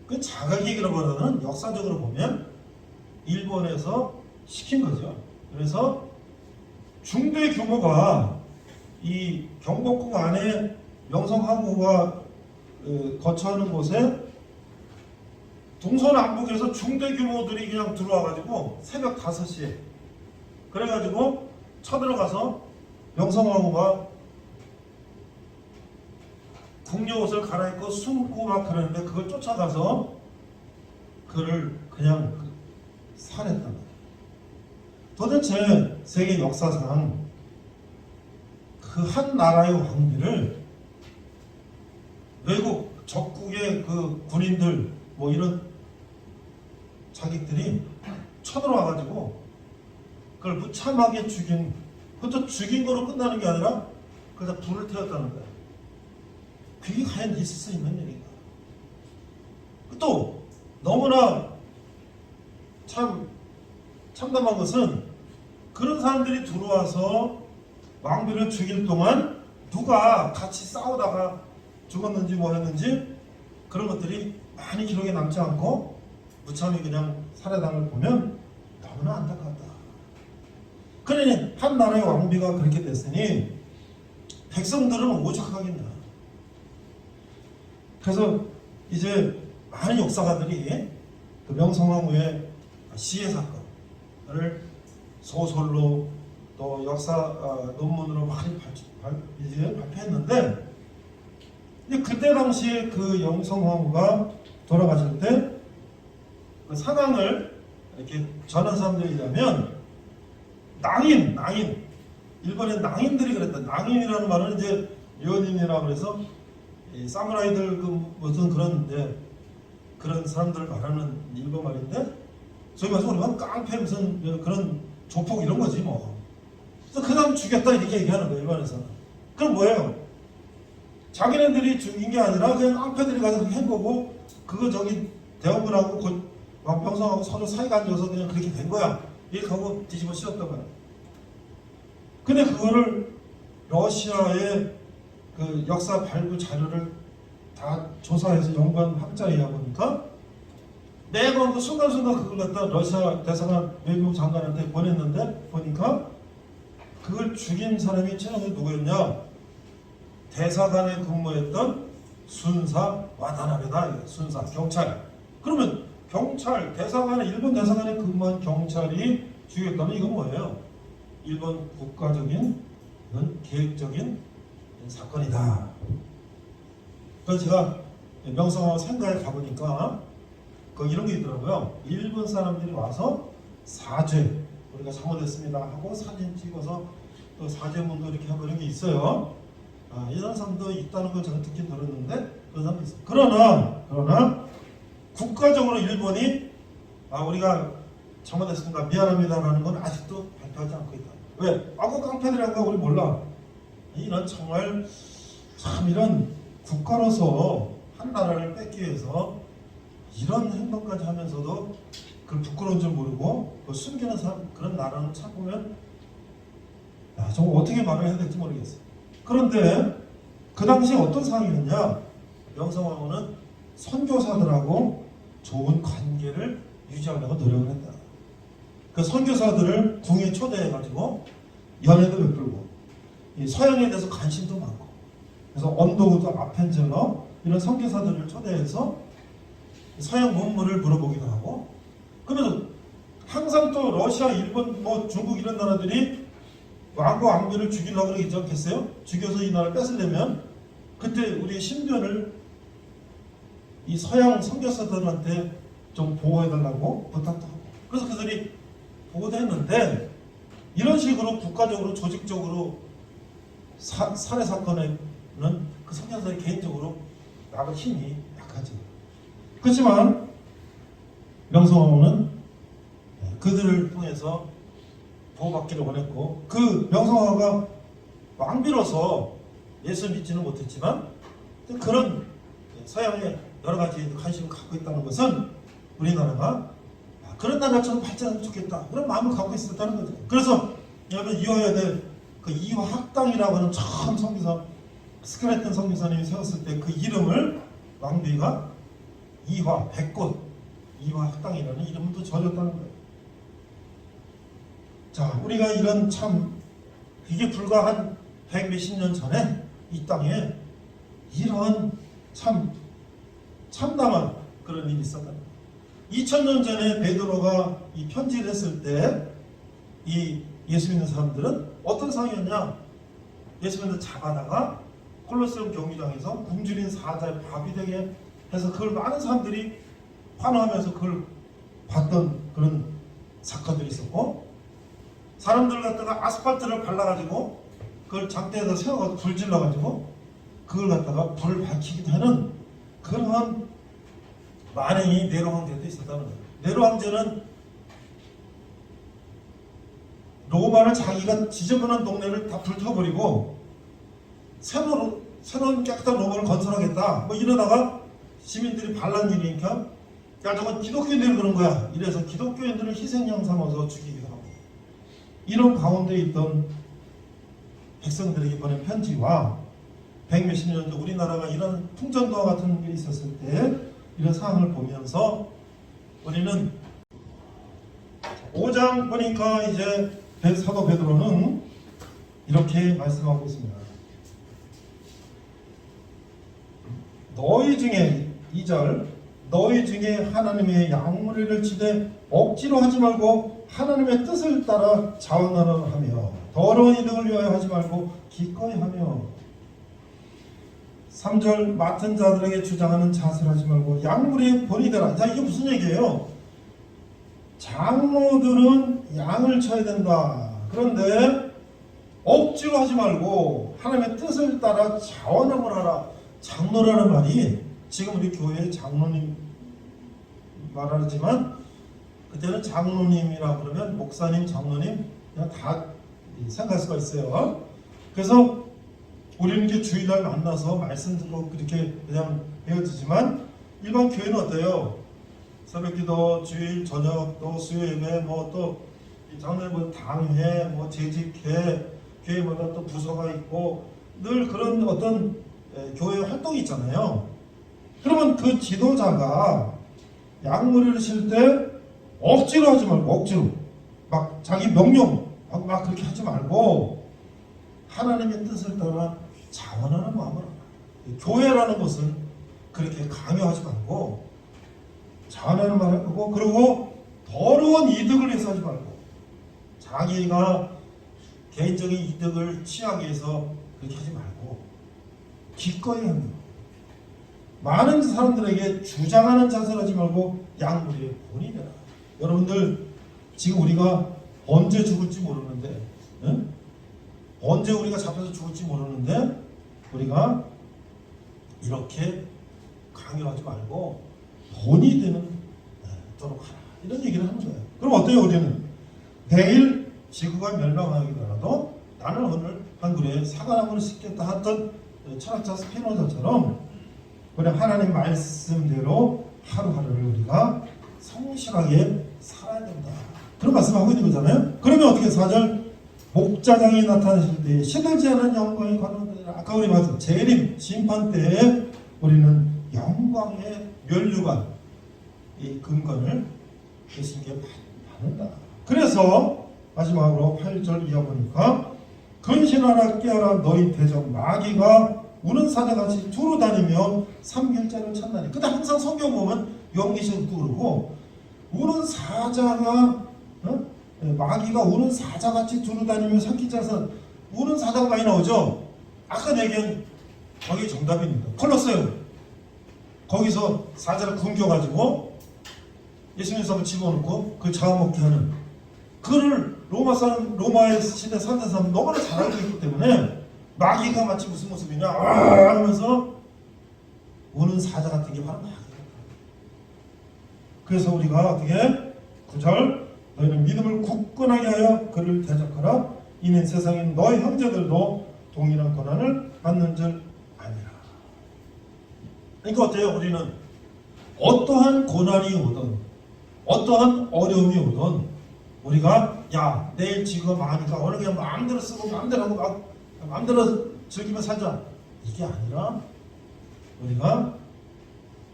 그 자가객이라고 하는 역사적으로 보면 일본에서 시킨 거죠. 그래서 중대 규모가 이 경복궁 안에 명성황후가 거처하는 곳에 동서남북에서 중대 규모들이 그냥 들어와가지고 새벽 5시에 그래가지고 쳐들어가서 명성황후가 궁녀 옷을 갈아입고 숨고 막 그러는데 그걸 쫓아가서 그를 그냥 살했단 말이에요. 도대체 세계 역사상 그 한 나라의 왕비를 외국 적국의 그 군인들 뭐 이런 자객들이 쳐들어와가지고 그걸 무참하게 죽인, 그것도 죽인 거로 끝나는 게 아니라 그래서 불을 태웠다는 거야. 그게 과연 있을 수 있는 일인가? 또 너무나 참담한 것은 그런 사람들이 들어와서 왕비를 죽일 동안 누가 같이 싸우다가 죽었는지 뭐 했는지 그런 것들이 많이 기록에 남지 않고 무참히 그냥 살해당을 보면 너무나 안타깝다. 그러니 한 나라의 왕비가 그렇게 됐으니 백성들은 오죽하겠나. 그래서 이제 많은 역사가들이 그 명성황후의 시해 사건을 소설로 또 역사 논문으로 많이 발표했는데 근데 그때 당시에 그 명성황후가 돌아가실 때 그 상황을 이렇게 전한 사람들에 의하면 낭인 일본의 낭인들이 그랬다. 낭인이라는 말은 이제 료닌이라고 그래서 이 사무라이들 그 무슨 그런 그런 사람들을 말하는 일본 말인데 저희 말해서 우리가 깡패 무슨 그런 조폭 이런 거지 뭐. 그래서 그 사람 죽였다 이렇게 얘기하는 거예요 일본에서는. 그럼 뭐예요? 자기네들이 죽인 게 아니라 그냥 깡패들이 가서 그렇게 한 거고 그거 저기 대원군하고 왕병성하고 서로 사이가 안 좋아서 그냥 그렇게 된 거야. 이렇게 하고 뒤집어 씌웠단 말이야. 근데 그거를 러시아의 그 역사 발굴 자료를 다 조사해서 연구한 학자에 보니까 매번 그 순간순간 그걸 갖다 러시아 대사관 외교부 장관한테 보냈는데 보니까 그걸 죽인 사람이 최근에 누구였냐? 대사관에 근무했던 순사 와다나베다. 순사 경찰. 그러면 경찰 대사관에 일본 대사관에 근무한 경찰이 죽였다면 이건 뭐예요? 일본 국가적인 이건 계획적인 사건이다. 그래서 제가 명성황후 생가에 가보니까 그 이런 게 있더라고요. 일본 사람들이 와서 사죄 우리가 잘못했습니다 하고 사진 찍어서 또 사죄문도 이렇게 하고 이런 게 있어요. 이런 사람도 있다는 걸 제가 듣긴 들었는데 그런 사람도 있어요. 그러나 국가적으로 일본이 우리가 잘못했습니다 미안합니다라는 건 아직도 발표하지 않고 있다. 왜? 그 깡패들이란 거 우리 몰라. 이런 정말 참 이런 국가로서 한 나라를 뺏기 위해서 이런 행동까지 하면서도 그걸 부끄러운 줄 모르고 숨기는 사람 그런 나라는 참 보면 정말 어떻게 말을 해야 될지 모르겠어요. 그런데 그 당시에 어떤 상황이었냐? 명성황후는 선교사들하고 좋은 관계를 유지하려고 노력을 했다. 그 선교사들을 궁에 초대해가지고 연애도 베풀고 서양에 대해서 관심도 많고 그래서 언도우드 아펜젤러 이런 선교사들을 초대해서 서양 문물을 물어보기도 하고 그러면서 항상 또 러시아, 일본, 중국 이런 나라들이 왕과 왕비를 죽이려고 그러지 않겠어요? 죽여서 이 나라를 뺏으려면 그때 우리의 신변을 이 서양 선교사들한테 좀 보호해달라고 부탁도 하고 그래서 그들이 보호도 했는데 이런 식으로 국가적으로 조직적으로 살해 사건에는 그 선교사들이 개인적으로 나갈 힘이 약하죠. 그렇지만 명성황후는 그들을 통해서 보호받기를 원했고 그 명성황후가 왕비로서 예수 믿지는 못했지만 그런 서양의 여러 가지 관심을 갖고 있다는 것은 우리나라가 그런 나라처럼 발전하면 좋겠다 그런 마음을 갖고 있었다는 거죠. 그래서 여러분 이어야 될 그 이화학당이라고 하는 처음 성기사 스켈레톤 성기사님이 세웠을 때 그 이름을 왕비가 이화, 백꽃, 이화학당이라는 이름을 또 지어줬다는 거예요. 자, 우리가 이런 참 이게 불과 한 100몇십 년 전에 이 땅에 이런 참 참담한 그런 일이 있었다. 2000년 전에 베드로가 이 편지를 했을 때 이 예수 믿는 사람들은 어떤 상황이었냐? 예수 믿는 잡아다가 콜로세움 경기장에서 굶주린 사자의 밥이 되게 해서 그걸 많은 사람들이 환호하면서 그걸 봤던 그런 사건들이 있었고 사람들 갖다가 아스팔트를 발라가지고 그걸 장대에다 세워가지고 불 질러가지고 그걸 갖다가 불을 밝히기도 하는 그런 만행이 네로 황제도 있었다는 거예요. 네로 황제는 로마를 자기가 지저분한 동네를 다 불태워버리고 새로운 깨끗한 로마를 건설하겠다 이러다가 시민들이 반란 일이니까 저건 기독교인들이 그런 거야 이래서 기독교인들을 희생양 삼아서 죽이기도 하고 이런 가운데 있던 백성들에게 보낸 편지와 100몇십 년 전 우리나라가 이런 풍전도와 같은 일이 있었을 때 이런 상황을 보면서 우리는 5장 보니까 이제 사도 베드로는 이렇게 말씀하고 있습니다. 너희 중에 2절 너희 중에 하나님의 양무리를 치되 억지로 하지 말고 하나님의 뜻을 따라 자원하려 하며 더러운 이득을 위하여 하지 말고 기꺼이 하며 3절 맡은 자들에게 주장하는 자세를 하지 말고 양무리의 본이 되라. 자, 이게 무슨 얘기예요? 장로들은 양을 쳐야 된다. 그런데 억지로 하지 말고 하나님의 뜻을 따라 자원함을 하라. 장로라는 말이 지금 우리 교회의 장로님 말하지만 그때는 장로님이라 그러면 목사님, 장로님 그냥 다 생각할 수가 있어요. 그래서 우리는 이제 주일날 만나서 말씀 듣고 그렇게 그냥 배워지지만 일반 교회는 어때요? 새벽기도, 주일, 저녁, 또 수요예배, 뭐 또 장로님 뭐 당회, 뭐 재직회, 교회마다 또 부서가 있고 늘 그런 어떤 교회 활동이 있잖아요. 그러면 그 지도자가 양무리를 실 때 억지로 하지 말고 억지로 막 자기 명령 막 그렇게 하지 말고 하나님의 뜻을 따라 자원하는 마음으로 교회라는 것은 그렇게 강요하지 말고 자원하는 마음을 하고 그리고 더러운 이득을 위해서 하지 말고 자기가 개인적인 이득을 취하기 위해서 그렇게 하지 말고 기꺼이 하며 많은 사람들에게 주장하는 자세를 하지 말고 양무리의 본이 되라. 여러분들 지금 우리가 언제 죽을지 모르는데 언제 우리가 잡혀서 죽을지 모르는데 우리가 이렇게 강요하지 말고 본이 되는 도록 하라. 이런 얘기를 하는 거예요. 그럼 어때요? 우리는 내일 지구가 멸망하기더라도 나는 오늘 한 그루의 사과나무를 심겠다 했던 철학자 스피노자처럼 우리 하나님 말씀대로 하루하루를 우리가 성실하게 살아야 된다. 그런 말씀하고 있는 거잖아요. 그러면 어떻게 4절 목자장이 나타나실 때 시들지 않은 영광이 관원되리라. 아까 우리 말씀 재림 심판 때에 우리는 영광의 면류관 이 근건을 예수님께 받는다. 그래서 마지막으로 8절 이어보니까 근신하라 깨어라 너희 대적 마귀가 우는 사자같이 두루 다니며 삼길자를 찾나니. 근데 항상 성경 보면 요한계시록도 그러고 우는 사자가 마귀가 우는 사자같이 두루 다니며 삼킬자에서 우는 사자가 많이 나오죠. 아까 얘기한 거기 정답입니다. 콜로세움 거기서 사자를 굶겨가지고 예수님 사람을 집어넣고 그걸 잡아먹게 하는 그를 로마의 시대 살던 사람 너무나 잘 알고 있기 때문에 마귀가 마치 무슨 모습이냐 하면서 우는 사자 같은 게 바로 마귀예요. 그래서 우리가 어떻게 9절 너희는 믿음을 굳건하게 하여 그를 대적하라. 이는 세상에 너희 형제들도 동일한 고난을 받는 줄 아니라. 그러니까 어때요? 우리는 어떠한 고난이 오든 어떠한 어려움이 오든 우리가 야 내일 지구가 망하니까 오늘 그냥 마음대로 쓰고 마음대로 하고 막 마음대로 즐기며 살자. 이게 아니라 우리가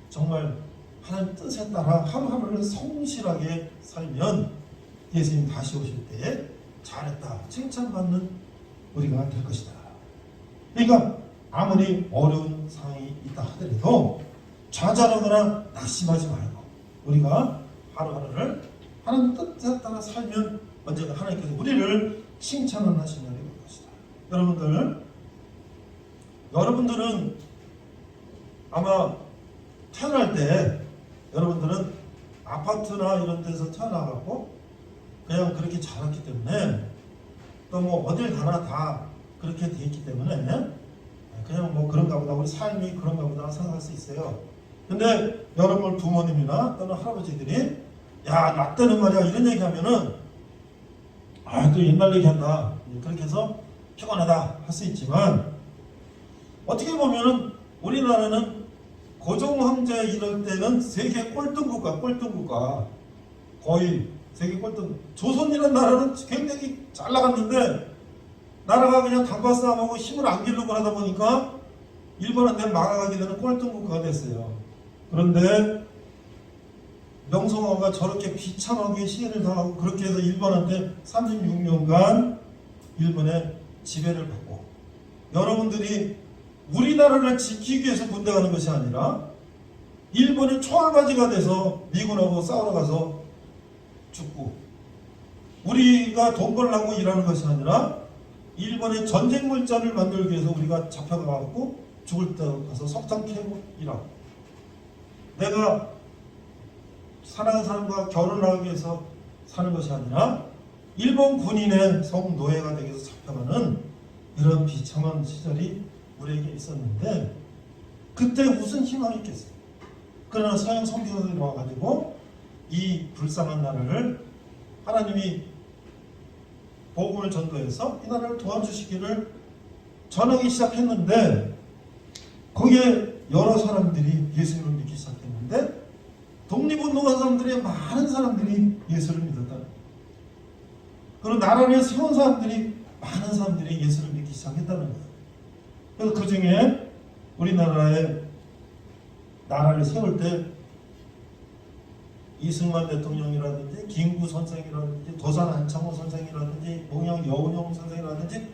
정말 하나님 뜻에 따라 하루하루를 성실하게 살면 예수님 다시 오실 때 잘했다 칭찬받는 우리가 될 것이다. 그러니까 아무리 어려운 상황이 있다 하더라도 좌절하거나 낙심하지 말고 우리가 하루하루를 하나님 뜻에 따라 살면 언젠가 하나님께서 우리를 칭찬하시는 날이 올 것이다. 여러분들은 아마 태어날 때 여러분들은 아파트나 이런 데서 태어나갖고 그냥 그렇게 자랐기 때문에 또 뭐 어딜 가나 다 그렇게 돼 있기 때문에 그냥 뭐 그런가 보다 우리 삶이 그런가 보다 생각할 수 있어요. 근데 여러분 부모님이나 또는 할아버지들이 야 나 때는 말이야 이런 얘기하면은 아 또 옛날 얘기한다 그렇게 해서 피곤하다 할 수 있지만 어떻게 보면은 우리나라는 고종 황제 이럴 때는 세계 꼴등국가 거의 세계 꼴등. 조선이라는 나라는 굉장히 잘 나갔는데 나라가 그냥 단과 싸움하고 힘을 안 기르고 하다 보니까 일본한테 막아가게 되는 꼴등국가가 됐어요. 그런데 명성황후가 저렇게 비참하게 시해를 당하고 그렇게 해서 일본한테 36년간 일본의 지배를 받고 여러분들이 우리나라를 지키기 위해서 군대 가는 것이 아니라 일본의 초알바지가 돼서 미군하고 싸우러 가서 죽고 우리가 돈 벌려고 일하는 것이 아니라 일본의 전쟁 물자를 만들기 위해서 우리가 잡혀가고 죽을 때 가서 석탄 캐고 일하고 내가 사랑하는 사람과 결혼하기 위해서 사는 것이 아니라 일본 군인의 성노예가 되기 위해서 잡혀가는 이런 비참한 시절이 우리에게 있었는데 그때 무슨 희망이 있겠어요. 그러나 서양 선교사들이 와가지고 이 불쌍한 나라를 하나님이 복음을 전도해서 이 나라를 도와주시기를 전하기 시작했는데 거기에 여러 사람들이 예수님을 믿기 시작했는데 독립운동한 사람들이 많은 사람들이 예수를 믿었다는 거예요. 그리고 나라를 세운 사람들이 많은 사람들이 예수를 믿기 시작했다는 거예요. 그래서 그 중에 우리나라의 나라를 세울 때 이승만 대통령이라든지 김구 선생이라든지 도산 안창호 선생이라든지 농양 여운용 선생이라든지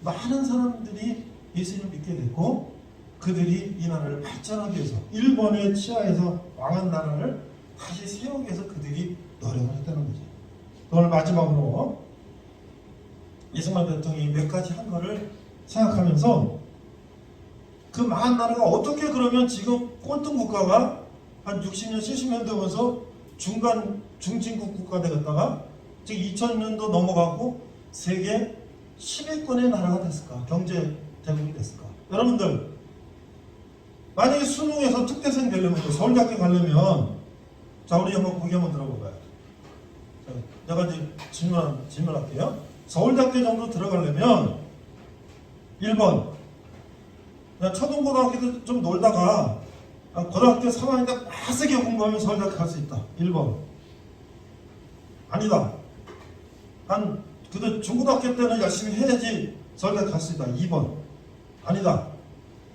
많은 사람들이 예수님을 믿게 됐고 그들이 이 나라를 발전하기 위해서 일본의 치하에서 망한 나라를 다시 세우기 위해서 그들이 노력을 했다는 거죠. 오늘 마지막으로 이승만 대통령이 몇 가지 한 거를 생각하면서 그 망한 나라가 어떻게 그러면 지금 꼴등 국가가 한 60년, 70년 되면서 중진국 국가 되었다가 지금 2000년도 넘어가고 세계 10위권의 나라가 됐을까? 경제 대국이 됐을까? 여러분들 만약에 수능에서 특대생 되려면 서울대학교 가려면 자 우리 한번 보기 한번 들어볼까요? 내가 이제 질문할게요. 서울대학교 정도 들어가려면 1번 그냥 초등고등학교도 좀 놀다가 고등학교 3학년 때 빡세게 공부하면 서울대학교 갈 수 있다. 1번 아니다. 그래도 중고등학교 때는 열심히 해야지 서울대학교 갈 수 있다. 2번 아니다.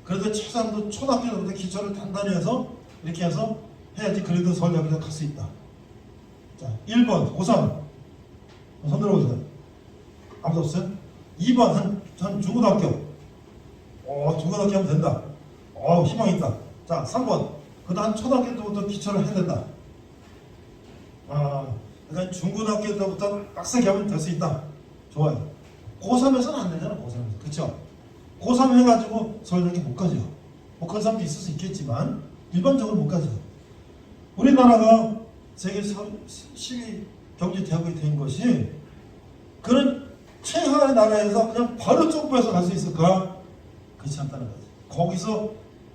그래도 최소한도 초등학교 때부터 기초를 단단히 해서 이렇게 해서 해야지 그래도 서울대학교 갈 수 있다. 자 1번 고3 손 들어보세요. 아무도 없어요? 2번 한 중고등학교 중고등학교 하면 된다. 희망 있다. 자 3번 그다음 한 초등학교 때부터 기초를 해야 된다. 그러니까 중고등학교 때부터 빡세게 하면 될 수 있다. 좋아요. 고3에서는 안 되잖아. 고3에서 그쵸? 고3 해가지고 서울대학교 못 가죠. 뭐 그런 사람도 있을 수 있겠지만 일반적으로 못 가죠. 우리나라가 세계 10위 경제 대국이 된 것이 그런 최하의 나라에서 그냥 바로 점프해서 갈 수 있을까? 그렇지 않다는 거지. 거기서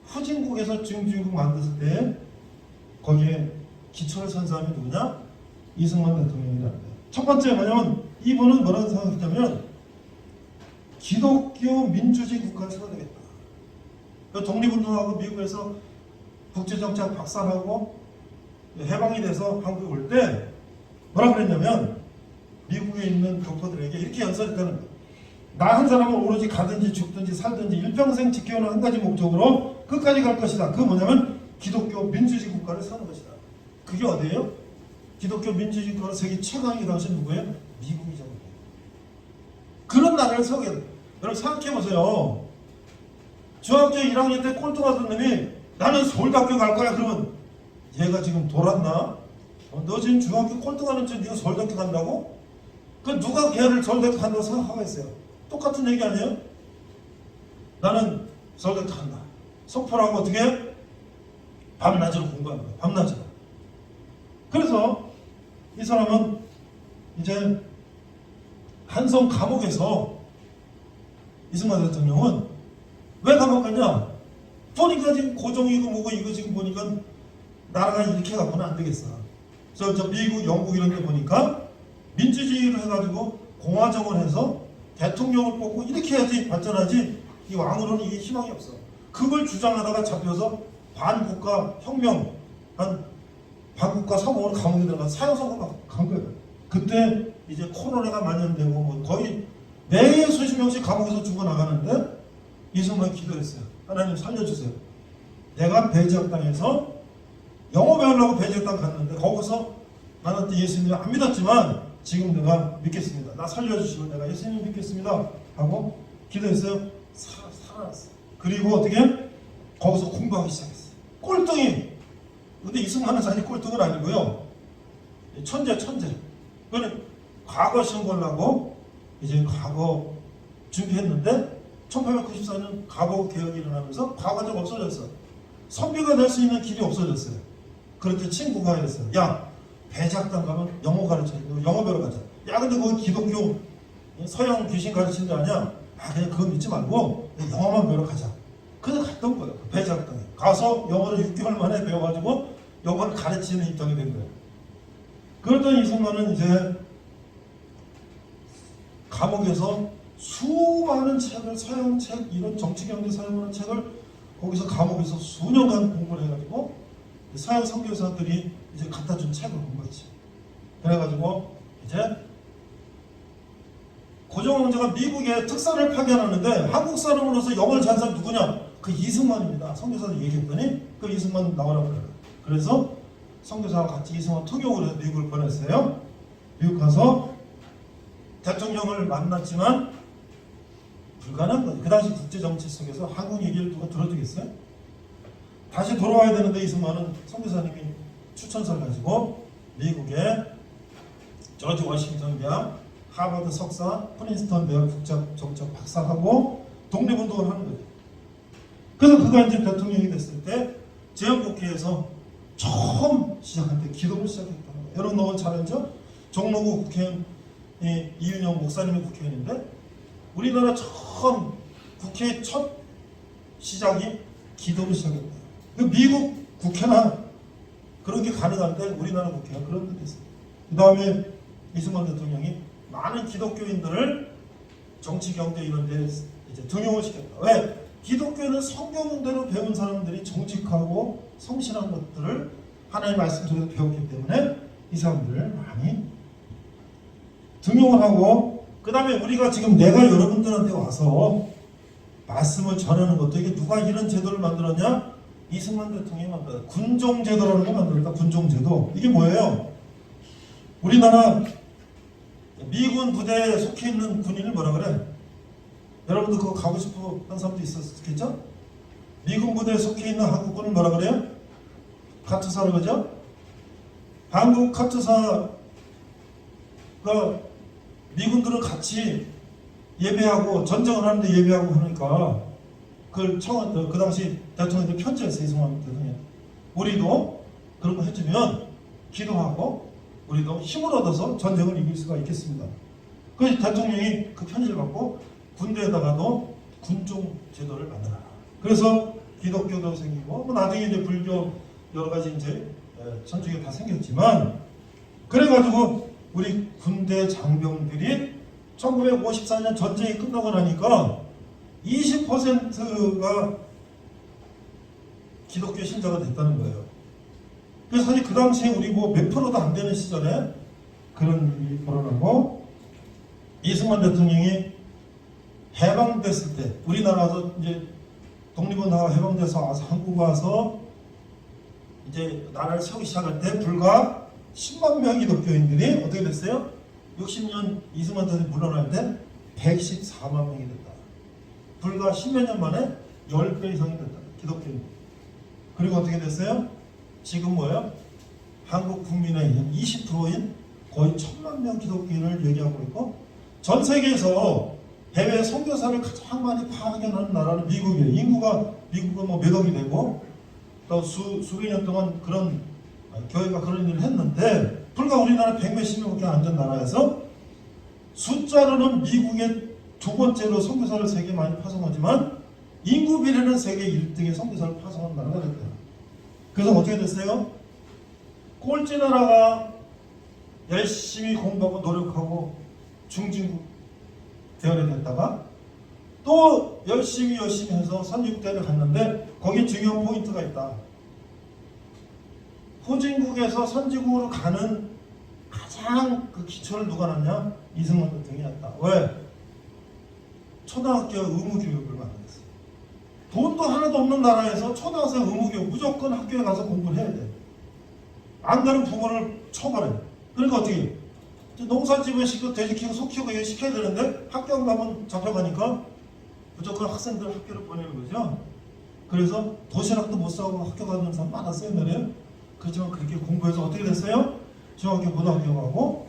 후진국에서 중진국 만들었을 때 거기에 기초를 선 사람이 누구냐? 이승만 대통령이라는 거예요. 첫 번째 뭐냐면 이분은 뭐라고 생각했냐면 기독교 민주주의 국가를 세워야 되겠다. 독립운동하고 미국에서 국제정책 박살하고 해방이 돼서 한국에 올 때 뭐라고 그랬냐면 미국에 있는 교포들에게 이렇게 연설했다는 거예요. 나 한 사람은 오로지 가든지 죽든지 살든지 일평생 지켜오는 한 가지 목적으로 끝까지 갈 것이다. 그게 뭐냐면 기독교 민주주의 국가를 세우는 것이다. 그게 어디예요? 기독교 민주주의 국가로 세계 최강이 당시 누구예요? 미국이죠. 그런 나라를 세우게 돼요. 여러분 생각해보세요. 중학교 1학년 때 꼴등하던 놈이 나는 서울대학교 갈 거야 그러면 얘가 지금 돌았나? 너 지금 중학교 꼴등하는 척 네가 서울대학교 간다고? 그 누가 걔를 서울대학교 간다고 생각하고 있어요? 똑같은 얘기 아니에요? 나는 서울대학교 간다. 속포라고 어떻게 해? 밤낮으로 공부하는 거야. 밤낮으로. 그래서 이 사람은 이제 한성 감옥에서 이승만 대통령은 왜 감옥 가냐? 보니까 지금 고종이고 뭐고 이거 지금 보니까 나라가 이렇게 갖고는 안 되겠어. 그래서 저 미국, 영국 이런 데 보니까 민주주의를 해가지고 공화정을 해서 대통령을 뽑고 이렇게 해야지 발전하지 이 왕으로는 이게 희망이 없어. 그걸 주장하다가 잡혀서 반국가 혁명, 반국가 사범으로 감옥에 들어가 사형선고 간 거예요. 그때 이제 코로나가 만연되고 뭐 거의 매일 수십 명씩 감옥에서 죽어나가는데 이승만 기도했어요. 하나님 살려주세요. 내가 배제학 땅에서 영어 배우려고 배제학 땅 갔는데 거기서 나는 또 예수님을 안 믿었지만 지금 내가 믿겠습니다. 나 살려주시고 내가 예수님을 믿겠습니다 하고 기도했어요. 살아났어요. 그리고 어떻게 거기서 공부하기 시작했어요. 꼴등이. 근데 이승만은 사실 꼴등은 아니고요. 천재. 그거는 과거 시험 보려고 이제 과거 준비했는데 1894년 과거 개혁이 일어나면서 과거가 없어졌어. 선비가 될 수 있는 길이 없어졌어요. 그럴 때 친구가 했어요. 야, 배제학당 가면 영어 가르쳐주고 영어 배우러 가자. 야 근데 거기 기독교 서양 귀신 가르치는 데 아니야? 아 그냥 그거 믿지 말고 영어만 배우러 가자. 그래서 갔던 거예요. 그 배제학당에 가서 영어를 6개월 만에 배워가지고 영어를 가르치는 입장이 된 거예요. 그러던 이승만은 이제 감옥에서 수많은 책을, 서양 책, 이런 정치 경제 사용하는 책을 거기서 감옥에서 수년간 공부를 해가지고 서양 선교사들이 이제 갖다 준 책을 본 거지. 그래가지고 이제 고종 황제가 미국에 특사를 파견하는데 한국 사람으로서 영어를 잘하는 사람 누구냐? 그 이승만입니다. 선교사들 얘기했더니 그 이승만 나오라고 그래요. 그래서 선교사와 같이 이승만 통역을 해서 미국을 보냈어요. 미국 가서 대통령을 만났지만 불가능한 거죠. 그 당시 국제정치 속에서 한국 얘기를 누가 들어주겠어요? 다시 돌아와야 되는데 이승만은 선교사님이 추천서를 가지고 미국의 조지 워싱턴 대학, 하버드 석사, 프린스턴 대학 국제정책 박사하고 독립운동을 하는 거죠. 그래서 그가 이제 대통령이 됐을 때 제헌국회에서 처음 시작할 때 기도를 시작했다는 거예요. 여러분 너무 잘 알죠? 종로구 국회의원 이윤영 목사님의 국회의원인데 우리나라 처음 국회 첫 시작이 기도를 시작했다. 미국 국회나 그런 게 가능한데 우리나라 국회가 그런 게 됐어요. 그 다음에 이승만 대통령이 많은 기독교인들을 정치, 경제 이런 데 이제 등용을 시켰다. 왜? 기독교는 성경대로 배운 사람들이 정직하고 성실한 것들을 하나님의 말씀 속에서 배웠기 때문에 이 사람들을 많이 등용을 하고, 그 다음에 우리가 지금 내가 여러분들한테 와서 말씀을 전하는 것도 이게 누가 이런 제도를 만들었냐? 이승만 대통령이 만들었다. 군종제도라는 거 만들었다. 군종제도. 이게 뭐예요? 우리나라 미군 부대에 속해 있는 군인을 뭐라 그래? 여러분도 그거 가고 싶어 한 사람도 있었겠죠? 미군 부대에 속해 있는 한국군을 뭐라 그래요? 카투사로 그러죠? 한국 카투사가 미군들은 같이 예배하고 전쟁을 하는데 예배하고 하니까 그걸 그 당시 대통령한테 편지했어요. 이승만 대통령. 우리도 그런 거 해주면 기도하고 우리도 힘을 얻어서 전쟁을 이길 수가 있겠습니다. 그래서 대통령이 그 편지를 받고 군대에다가도 군종 제도를 만들어라. 그래서 기독교도 생기고 나중에 이제 불교 여러 가지 이제 천주교 다 생겼지만, 그래가지고 우리 군대 장병들이 1954년 전쟁이 끝나고 나니까 20%가 기독교 신자가 됐다는 거예요. 그래서 사실 그 당시에 우리 뭐 몇 프로도 안 되는 시절에 그런 일이 벌어나고, 이승만 대통령이 해방됐을 때 우리나라에서 이제 독립운동하고 해방돼서 와서 한국 와서 이제 나라를 세우기 시작할 때 불과 10만 명의 기독교인들이 어떻게 됐어요? 60년 이승만 대통령이 물러날 때 114만 명이 됐다. 불과 10몇 년 만에 10배 이상이 됐다. 기독교인. 그리고 어떻게 됐어요? 지금 뭐예요? 한국 국민의 20%인 거의 1000만 명 기독교인을 얘기하고 있고, 전 세계에서 해외 선교사를 가장 많이 파견하는 나라는 미국이에요. 인구가 미국은 뭐 몇 억이 되고 또 수백 년 동안 그런 교회가 그런 일을 했는데, 불과 우리나라 100몇십 명밖에 안 된 나라에서 숫자로는 미국의 두 번째로 선교사를 세계 많이 파송하지만 인구 비례는 세계 1등의 선교사를 파송하는 나라가 됐대요. 그래서 어떻게 됐어요? 꼴찌 나라가 열심히 공부하고 노력하고 중진국 대열에 됐다가 또 열심히 해서 선진국대를 갔는데 거기에 중요한 포인트가 있다. 후진국에서 선진국으로 가는 가장 그 기초를 누가 놨냐? 이승만 대통령이 놨다. 왜? 초등학교 의무교육을 만들었어요. 돈도 하나도 없는 나라에서 초등학생 의무교육 무조건 학교에 가서 공부를 해야 돼. 안 가는 부모를 처벌해. 그러니까 어떻게 해요? 농사지으면 시키고 돼지 키우고 소 키우고 이거 시켜야 되는데 학교 안 가면 잡혀가니까 무조건 학생들 학교를 보내는 거죠. 그래서 도시락도 못 사고 학교 가는 사람 많았어요, 옛날에. 그렇지만 그렇게 공부해서 어떻게 됐어요? 중학교, 고등학교 가고,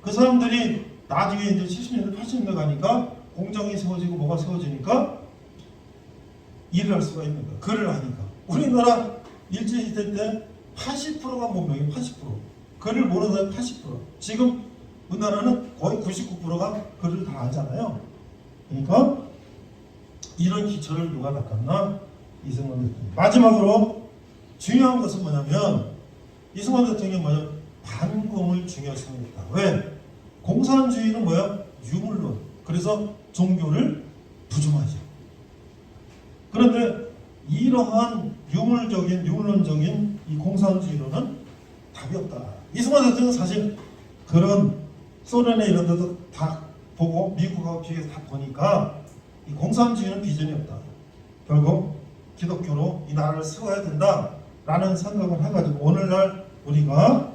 그 사람들이 나중에 이제 70년대, 80년대 가니까 공장이 세워지고 뭐가 세워지니까 일을 할 수가 있는 거야. 글을 하니까. 우리나라 일제시대 때 80%가 문명이 80%. 글을 모르는 사람이 80%. 지금 우리나라는 거의 99%가 글을 다 알잖아요. 그러니까 이런 기초를 누가 닦았나? 이승만 대통령. 마지막으로 중요한 것은 뭐냐면 이승만 대통령이 뭐냐? 반공을 중요시 했다. 왜? 공산주의는 뭐야? 유물론. 그래서 종교를 부정하죠. 그런데 이러한 유물론적인 이 공산주의로는 답이 없다. 이승만 대통령은 사실 그런 소련에 이런 데도 다 보고 미국하고 비교해서 다 보니까 이 공산주의는 비전이 없다. 결국 기독교로 이 나라를 세워야 된다라는 생각을 해가지고 오늘날 우리가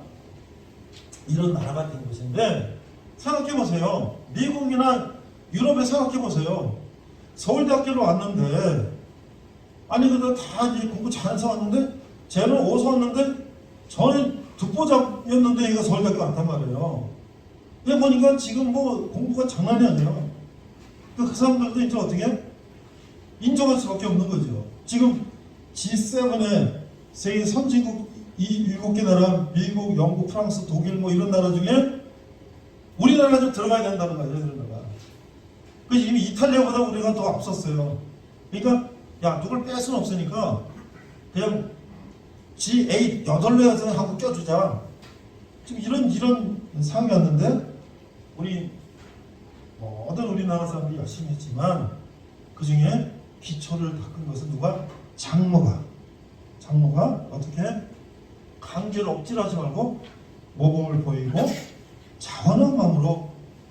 이런 나라가 된 것인데 생각해보세요. 미국이나 유럽에 생각해보세요. 서울대학교로 왔는데 아니 근데 다 이제 공부 잘해서 왔는데 쟤는 어디서 왔는데 저는 듣보잡이었는데 이거 서울대학교 왔단 말이에요. 이거 보니까 지금 뭐 공부가 장난이 아니에요. 그 사람들도 이제 어떻게 인정할 수밖에 없는 거죠. 지금 G7의 세계 선진국 이 7개 나라, 미국, 영국, 프랑스, 독일 뭐 이런 나라 중에 우리나라가 좀 들어가야 된다는 거예요. 이런 나라. 그래서 이미 이탈리아보다 우리가 더 앞섰어요. 그러니까 야 누굴 뺄 수는 없으니까 그냥 G8 8명에서 한국 껴주자. 지금 이런 상황이었는데 우리 모든 우리나라 사람들이 열심히 했지만 그 중에 기초를 닦은 것은 누가? 장로가 어떻게 강제로 억지하지 말고 모범을 보이고 자원한 마음으로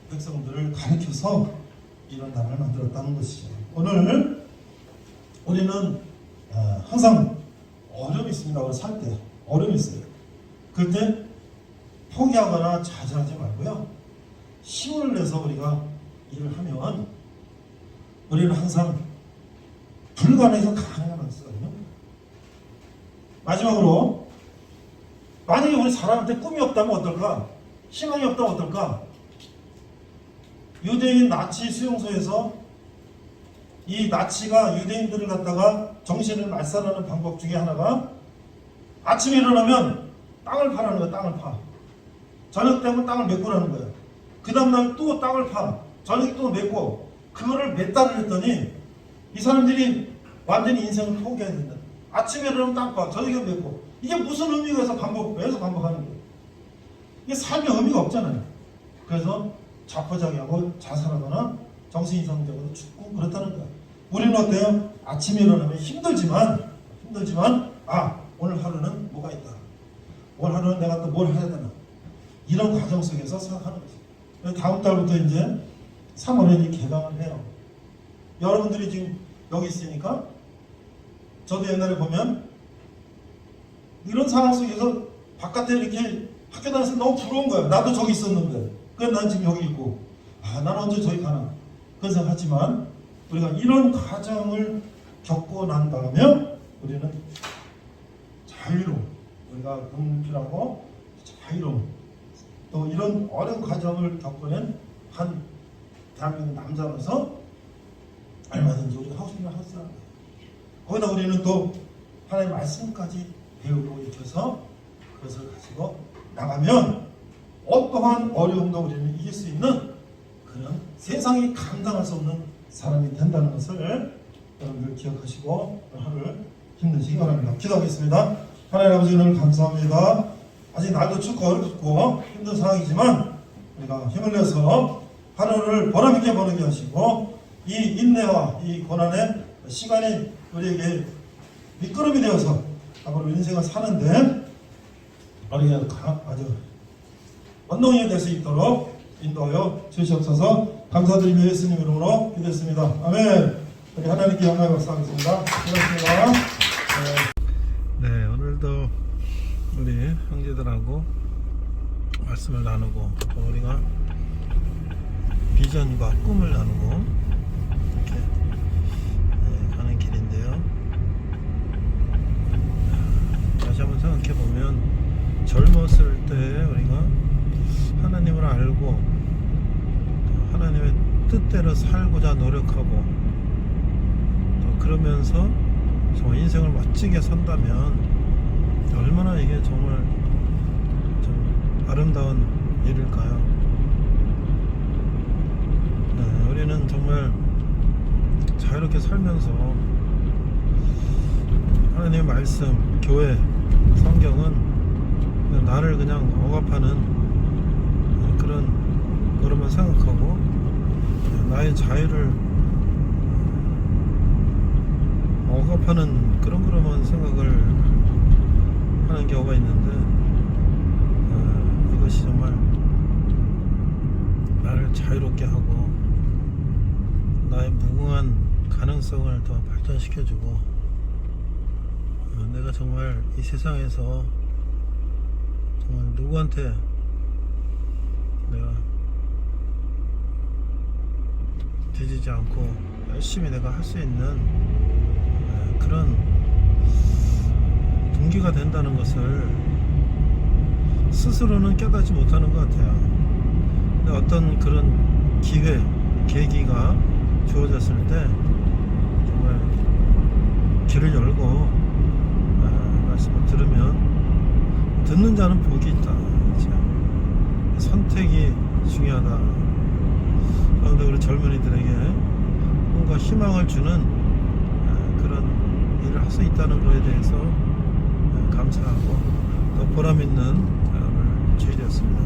백성들을 가르쳐서 이런 나라를 만들었다는 것이죠. 오늘 우리는 항상 어려움이 있습니다. 오늘 살 때 어려움이 있어요. 그때 포기하거나 좌절하지 말고요. 힘을 내서 우리가 일을 하면 우리는 항상 불가능해서 가능한 수거든요. 마지막으로 만약에 우리 사람한테 꿈이 없다면 어떨까? 희망이 없다면 어떨까? 유대인 나치 수용소에서 이 나치가 유대인들을 갖다가 정신을 말살하는 방법 중에 하나가 아침에 일어나면 땅을 파라는 거야. 땅을 파. 저녁 되면 땅을 메꾸라는 거예요. 그 다음날 또 땅을 파. 저녁에 또 메꿔. 그거를 몇 달을 했더니 이 사람들이 완전히 인생을 포기해야 된다. 아침에 일어나면 땅 파. 저녁에 메꿔. 이게 무슨 의미가 있어? 왜서 반복하는 거예요? 이게 삶의 의미가 없잖아요. 그래서 자포자기하고 자살하거나 정신이상적으로 죽고 그렇다는 거야. 우리는 어때요? 아침에 일어나면 힘들지만 오늘 하루는 뭐가 있다. 오늘 하루는 내가 또 뭘 해야 되나. 이런 과정 속에서 생각하는 거죠. 다음 달부터 이제 3월에 개강을 해요. 여러분들이 지금 여기 있으니까 저도 옛날에 보면 이런 상황 속에서 바깥에 이렇게 학교 다니면서 너무 부러운 거야. 나도 저기 있었는데. 그래서 난 지금 여기 있고 난 언제 저기 가나. 그런 생각하지만 우리가 이런 과정을 겪고 난 다음에 우리는 자유로움, 우리가 분필하고 자유로움, 또 이런 어려운 과정을 겪어낸 한 대한민국 남자로서 얼마든지 우리가 하고 싶은 걸 할 수 있는 거예요. 거기다 우리는 또 하나님의 말씀까지 배우고 익혀서 그것을 가지고 나가면 어떠한 어려움도 우리는 이길 수 있는 그런 세상이 감당할 수 없는 사람이 된다는 것을 여러분들 기억하시고 하루를 힘내시기 바랍니다. 기도하겠습니다. 하나님 아버지 오늘 감사합니다. 아직 날도 춥고 어렵고 힘든 상황이지만 우리가 힘을 내서 하루를 보람있게 보내게 하시고 이 인내와 이 고난의 시간이 우리에게 미끄럼이 되어서 앞으로 인생을 사는데 우리가 아주 원동력이 될 수 있도록 인도하여 주시옵소서. 감사드리며 예수님 이름으로 기도했습니다. 아멘. 우리 하나님께 영광을 박수하겠습니다. 고맙습니다. 네, 오늘도 우리 형제들하고 말씀을 나누고 또 우리가 비전과 꿈을 나누고 이렇게 가는 길인데요. 다시 한번 생각해 보면 젊었을 때 우리가 하나님을 알고 하나님의 뜻대로 살고자 노력하고 또 그러면서 정말 인생을 멋지게 산다면 얼마나 이게 정말 좀 아름다운 일일까요? 우리는 정말 자유롭게 살면서 하나님의 말씀, 교회, 성경은 나를 그냥 억압하는 그런 거로만 생각하고 나의 자유를 억압하는 그런 거로만 생각을 하는 경우가 있는데 이것이 정말 나를 자유롭게 하고 나의 무궁한 가능성을 더 발전시켜주고 내가 정말 이 세상에서 정말 누구한테 내가 뒤지지 않고 열심히 내가 할 수 있는 그런 동기가 된다는 것을 스스로는 깨닫지 못하는 것 같아요. 근데 어떤 그런 기회, 계기가 주어졌을 때 정말 귀를 열고 말씀을 들으면 듣는 자는 복이 있다. 그렇죠? 선택이 중요하다. 그런데 우리 젊은이들에게 뭔가 희망을 주는 그런 일을 할 수 있다는 것에 대해서 감사하고 더 보람 있는 오늘 주일이었습니다.